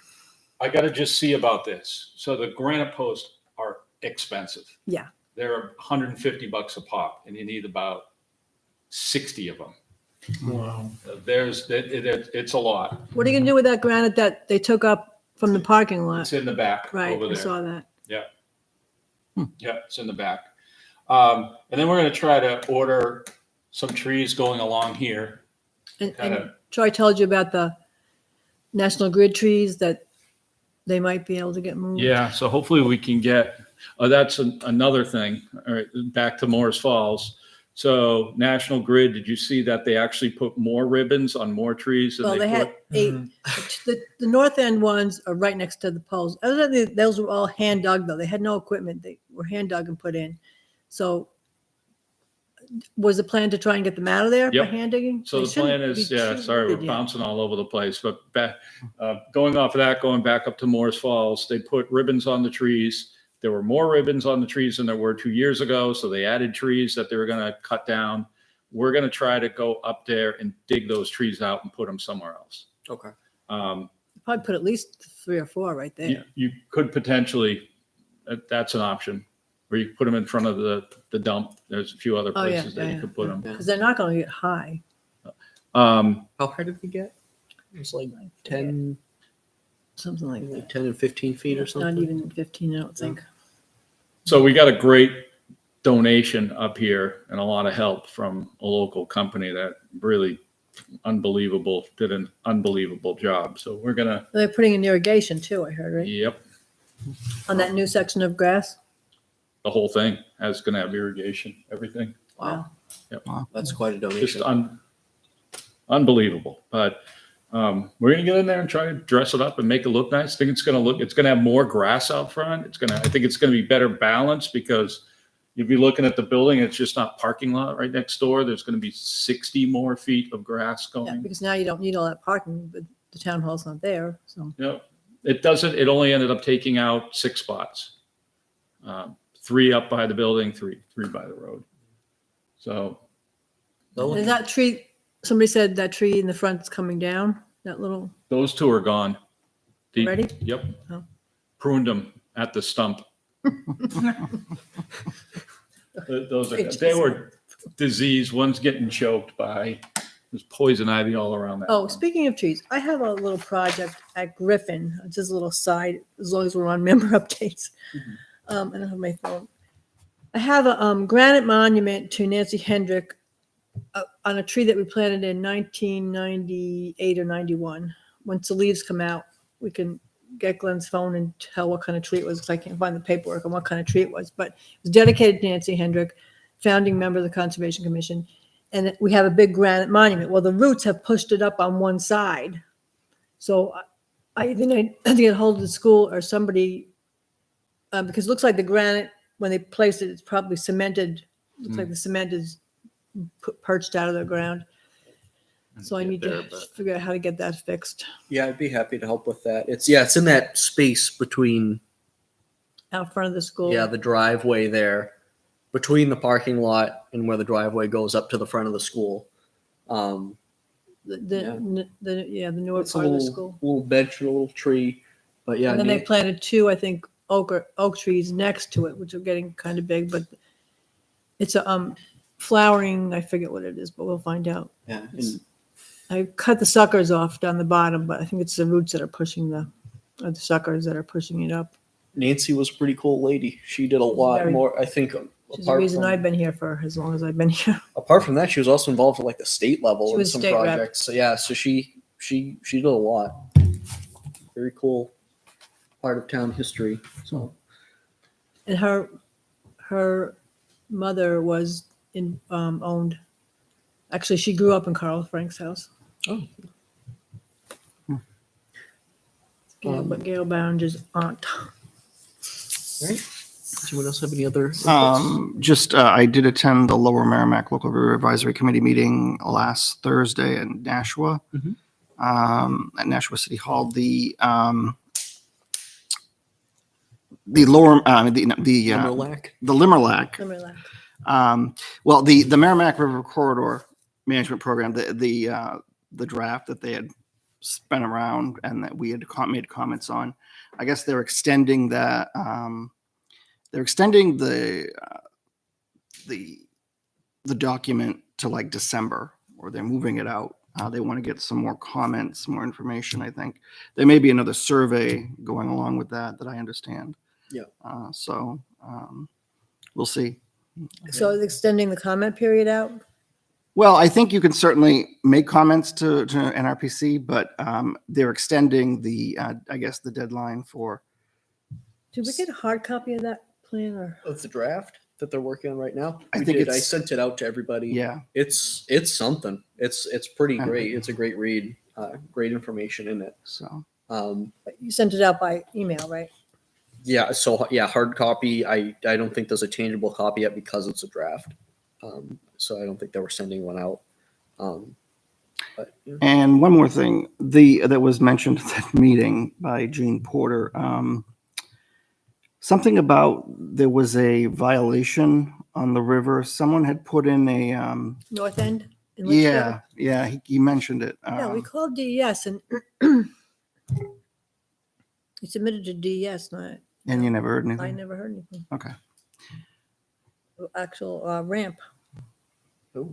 I got to just see about this. So the granite posts are expensive. Yeah. They're $150 a pop, and you need about 60 of them. Wow. It's a lot. What are you gonna do with that granite that they took up from the parking lot? It's in the back Right, over I there. saw that. Yeah, it's in the back. And then we're going to try to order some trees going along here. And Kinda- Troy told you about the National Grid trees that they might be able to get moved. Yeah, so hopefully we can get, that's another thing. All right, back to Morris Falls. So National Grid, did you see that they actually put more ribbons on more trees than Well, they they had put? 8. The north end ones are right next to the poles. Other than those were all hand dug though. They had no equipment. They were hand dug and put in. So was the plan to try and get them out of there by Yep. hand digging? So They the plan shouldn't is, be yeah, too sorry, we're wooded yet. bouncing all over the place, but going off of that, going back up to Morris Falls, they put ribbons on the trees. There were more ribbons on the trees than there were 2 years ago, so they added trees that they were going to cut down. We're going to try to go up there and dig those trees out and put them somewhere else. Okay. Probably put at least 3 or 4 right there. You could potentially, that's an option, or you could put them in front of the dump. There's a few other Oh, yeah, places that yeah, you could put them. Because they're not going to get high. How high did we get? It was like 10, Something like like that. 10 and 15 feet or Not something. even 15, I don't think. So we got a great donation up here and a lot of help from a local company that really did an unbelievable job. So we're gonna, They're putting in irrigation too, I heard, right? yep, On that new section of grass? the whole thing is going to have irrigation, everything. Wow. Yep. That's quite a Just donation. unbelievable. But we're going to get in there and try to dress it up and make it look nice. I think it's going to have more grass out front. I think it's going to be better balanced because you'll be looking at the building. It's just not parking lot right next door. There's going to be 60 more feet of grass Yeah, going. because now you don't need all that parking, but the town hall's not there, so. Yep. It only ended up taking out 6 spots. 3 up by the building, three by the road. So Is that tree, somebody said that tree in the front's coming down, that little, those 2 are gone. Already? Yep. Oh. Pruned them at the stump. They were diseased. One's getting choked by, there's poison ivy all around that. oh, one. speaking of trees, I have a little project at Griffin, it's just a little side, as long as we're on member updates. I don't have my phone. I have a granite monument to Nancy Hendrick on a tree that we planted in 1998 or 91. Once the leaves come out, we can get Glenn's phone and tell what kind of tree it was, because I can't find the paperwork on what kind of tree it was. But it was dedicated to Nancy Hendrick, founding member of the Conservation Commission. And we have a big granite monument. Well, the roots have pushed it up on one side. So I think I had to get hold of the school or somebody, because it looks like the granite, when they placed it, it's probably cemented. Looks like the cement is perched out of the ground. So I need to figure out how to get that fixed. Yeah, I'd be happy to help with that. It's in that space between Out front of the school. the driveway there, between the parking lot and where the driveway goes up to the front of the school. The newer It's a part of the little school. bench and a little tree, but yeah, And then they planted 2, I think, oak trees next to it, which are getting kind of big, but it's a flowering, I forget what it is, but we'll find out. yeah, and I cut the suckers off down the bottom, but I think it's the roots that are pushing or the suckers that are pushing it up. Nancy was a pretty cool lady. She did a lot Very- more. I think Which is the reason I've been here for as long as I've been here. apart from that, she was also involved at like the state level She in was some state rep. projects. So yeah, so she did a lot. Very cool part of town history. So And her mother was owned. Actually, she grew up in Carl Frank's house. Oh. Gail Bounger's aunt. right. Does anyone else have any other? I did attend the Lower Merrimack Local River Advisory Committee meeting last Thursday in Nashua, at Nashua City Hall. The lower, Limberlack? the Limberlack. Remember that? The Merrimack River Corridor Management Program, the draft that they had spent around and that we had made comments on, I guess they're extending that. They're extending the document to like December, or they're moving it out. They want to get some more comments, more information. I think there may be another survey going along with that I understand. Yeah. We'll see. So it's extending the comment period out? Well, I think you can certainly make comments to NRPC, but they're extending I guess the deadline for. Did we get a hard copy of that plan or? Of the draft that they're working on right now. I We think did. I it's- sent it out to everybody. Yeah. It's something. It's pretty Yeah. great. It's a great read. Great information in it. So. You sent it out by email, right? Yeah. So yeah, hard copy. I don't think there's a tangible copy yet because it's a draft. So I don't think they were sending one out. But yeah. And one more thing, that was mentioned at that meeting by Gene Porter. Something about there was a violation on the river. Someone had put in a. North End? in Litchfield? Yeah. He mentioned it. Yeah, we called DES and he submitted to DES, not, And you never heard I anything. never heard anything. Okay. Actual ramp. Oh,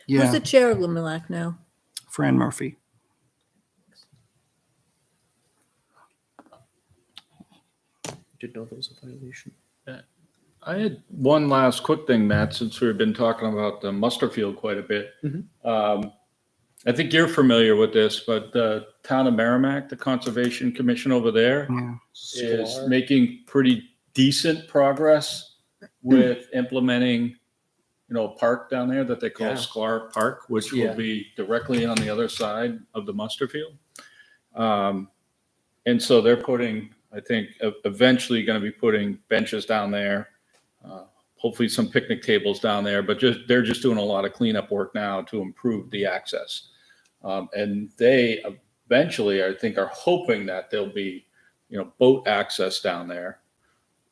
Who's Yeah. the chair of Limberlack now? Fran Murphy. did know there was a violation. I had one last quick thing, Matt, since we've been talking about the muster field quite a bit. I think you're familiar with this, but the town of Merrimack, the Conservation Commission over there, Yeah. is Sklar. making pretty decent progress with implementing, a park down there that they call Yeah. Sklar Park, which Yeah. will be directly on the other side of the muster field. And so they're putting, I think, eventually going to be putting benches down there, hopefully some picnic tables down there, but they're just doing a lot of cleanup work now to improve the access. And they eventually, I think, are hoping that there'll be, boat access down there.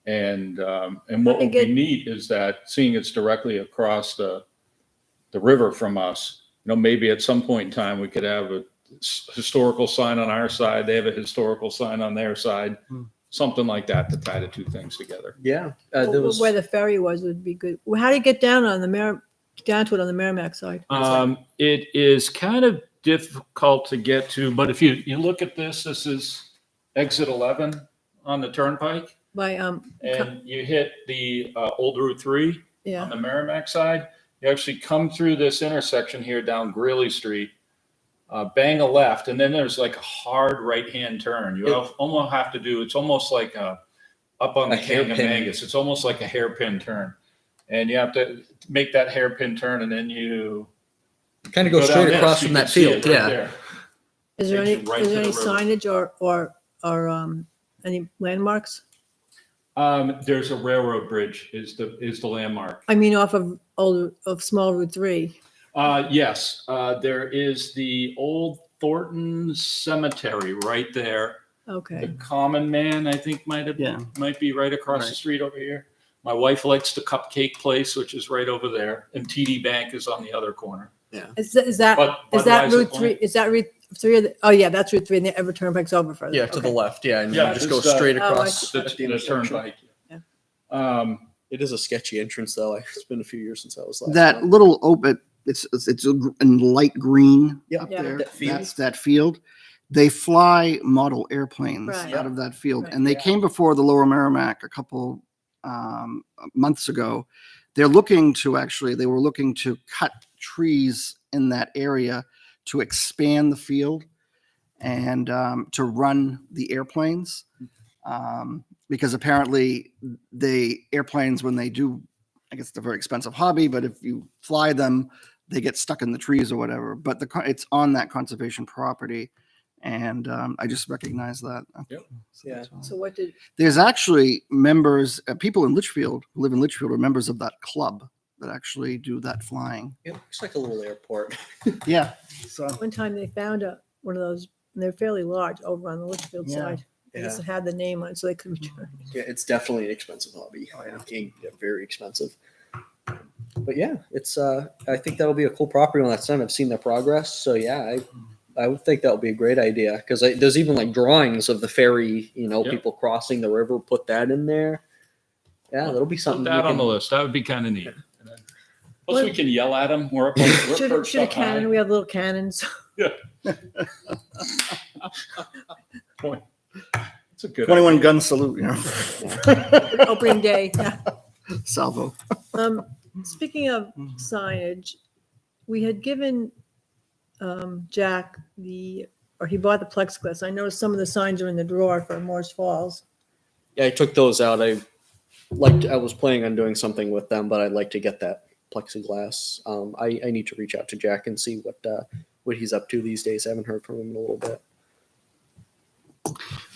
And what would be neat is that seeing it's directly across the river from us, maybe at some point in time we could have a historical sign on our side, they have a historical sign on their side, something like that to tie the two things together. Yeah. There was, Where the ferry was would be good. Well, how do you get down on the down to it on the Merrimack side? It is kind of difficult to get to, but if you look at this is exit 11 on the turnpike, By, and you hit the old Route 3 yeah, on the Merrimack side. You actually come through this intersection here down Greeley Street, bang a left, and then there's like a hard right-hand turn. You almost have to do, it's almost like up on the King of Magus. It's almost like a hairpin turn. And you have to make that hairpin turn, and then you kind of go down straight this, across you from can that see field. it right Yeah. there. is there any, Takes you right is to there any the river. signage or any landmarks? There's a railroad bridge is the landmark. I mean, off of small Route 3. Yes, there is the old Thornton Cemetery right there. The Okay. Common Man, I think, Yeah. might be right across the Right. street over here. My wife likes the Cupcake Place, which is right over there, and TD Bank is on the other corner. Is that But Route Budweiser 3? Is that Route 3? Oh, yeah, that's Route 3 and the Ever Turnpike's over further. Yeah, to the Okay. left. Yeah. And Yeah, you just this go is, straight Oh, I across see. at the The intersection. turnpike. Yeah. It is a sketchy entrance, though. It's been a few years since I was last. That little open, it's in light green Yeah. up Yeah. there. That field. That's that field. They fly model airplanes Right. out of that field, Right. and they Yeah. came before the Lower Merrimack a couple months ago. They were looking to cut trees in that area to expand the field and to run the airplanes. Because apparently the airplanes, when they do, I guess it's a very expensive hobby, but if you fly them, they get stuck in the trees or whatever. But it's on that conservation property, and I just recognize that. Yep. So Yeah. that's all. So what did, There's actually members, people in Litchfield who live in Litchfield are members of that club that actually do that flying. It looks like a little airport. Yeah. So one time they found one of those, and they're fairly large over on the Litchfield Yeah. side. I guess it had the name on it, so they could return. Yeah, it's definitely an expensive hobby. Oh, yeah. Yeah, very expensive. But yeah, it's I think that'll be a cool property on that side. I've seen their progress. So yeah, I would think that would be a great idea because there's even like drawings of the ferry, Yeah. people crossing the river, put that in there. Yeah, that'll be Put something. that we on the can- list. That would be kind of neat. Plus, Well- we can yell at them. We're Should perched a up high. cannon, we have little cannons. Point. It's a good 21 idea. gun salute, Opening day. Yeah. salvo. Speaking of signage, we had given Jack or he bought the plexiglass. I noticed some of the signs are in the drawer for Moore's Falls. Yeah, I took those out. I was planning on doing something with them, but I'd like to get that plexiglass. I need to reach out to Jack and see what he's up to these days. I haven't heard from him in a little bit.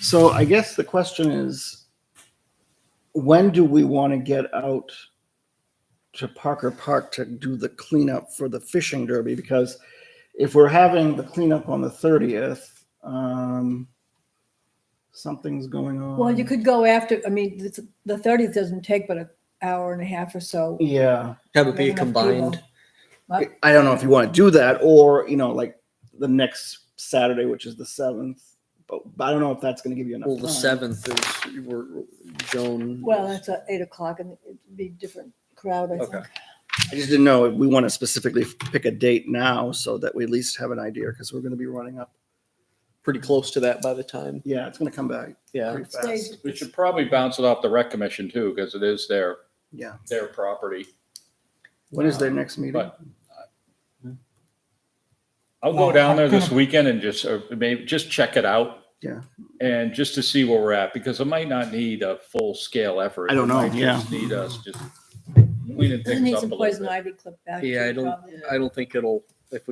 So I guess the question is, when do we want to get out to Parker Park to do the cleanup for the fishing derby? Because if we're having the cleanup on the 30th, something's going on. Well, you could go after, I mean, the 30th doesn't take but an hour and a half or so. Yeah. Have it be Enough combined. people. I don't know if you want to do that or, like the next Saturday, which is the 7th. But I don't know if that's going to give you enough Well, the time. 7th is Joan. Well, that's at 8:00 and it'd be a different crowd, I think. Okay. I just didn't know if we want to specifically pick a date now so that we at least have an idea because we're going to be running up. Pretty close to that by the time. Yeah, it's going to come back Yeah. pretty Stays- fast. We should probably bounce it off the rec commission too, because it is their Yeah. property. When is their next meeting? But I'll go down there this weekend and just maybe just check it out. Yeah. And just to see where we're at, because it might not need a full scale effort. I don't know, It might just need us just cleaning I things need up a some little poison bit. ivy clipped back. Yeah, too, probably. I don't think it'll, if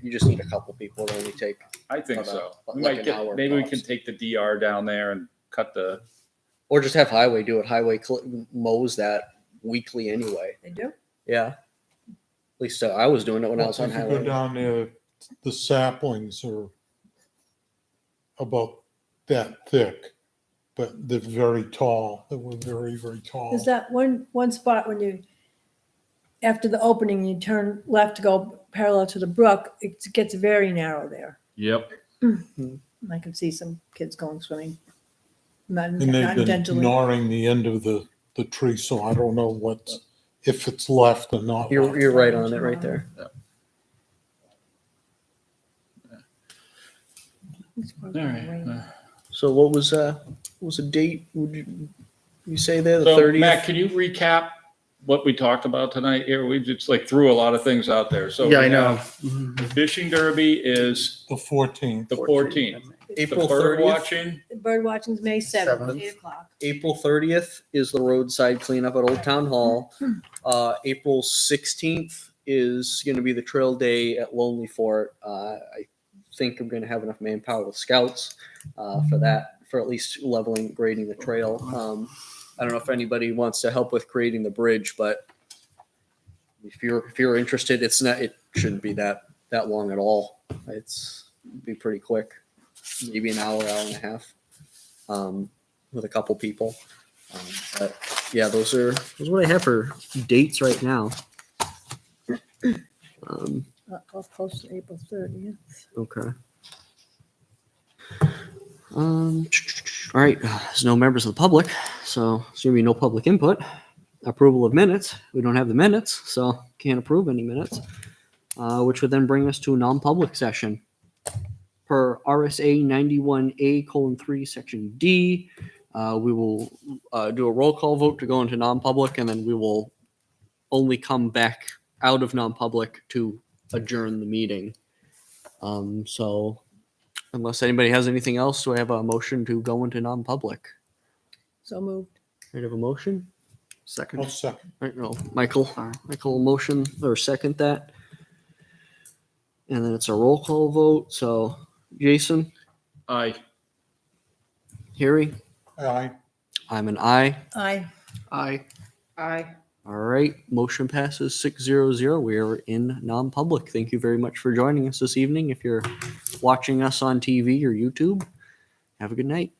you just need a couple people, it'll only take, I think About so. a- We like might an get, hour maybe we tops. can take the DR down there and cut the, or just have Highway do it. Highway mows that weekly anyway. They do? Yeah. At least I was doing it when I was on If you go Highway. down there, the saplings are about that thick, but they're very tall. They were very, very tall. There's that one spot when you, after the opening, you turn left to go parallel to the brook, it gets very narrow there. yep. I can see some kids going swimming. Not And they've been intentionally. gnawing the end of the tree, so I don't know if it's left or not. You're right on it right there. It's All probably right. raining. So what was a date? Would you say there? The So 30th? Matt, can you recap what we talked about tonight here? We just like threw a lot of things out there. So Yeah, we I know. have the fishing derby is The 14th. the 14th. April The bird 30th. watching, Bird watching's May 7th, Seventh. 8 o'clock. April 30th is the roadside cleanup at Old Town Hall. April 16th is going to be the trail day at Lonely Fort. I think I'm going to have enough manpower with scouts for that, for at least leveling, grading the trail. I don't know if anybody wants to help with creating the bridge, but if you're interested, it shouldn't be that long at all. It'd be pretty quick, maybe an hour and a half, with a couple people. But yeah, those are what I have for dates right now. I'll post April 30th. Okay. All right. There's no members of the public, so there's gonna be no public input. Approval of minutes. We don't have the minutes, so can't approve any minutes. Which would then bring us to a non-public session. Per RSA 91A:3, Section D, we will do a roll call vote to go into non-public, and then we will only come back out of non-public to adjourn the meeting. So unless anybody has anything else, do I have a motion to go into non-public? So moved. I have a motion. Second. I'll second. All right, no, Michael. Sorry. Michael motion or second that. And then it's a roll call vote. So Jason, I, Harry, Aye. I'm an aye. Aye. Aye. Aye. All right, motion passes 6-0. We are in non-public. Thank you very much for joining us this evening. If you're watching us on TV or YouTube, have a good night.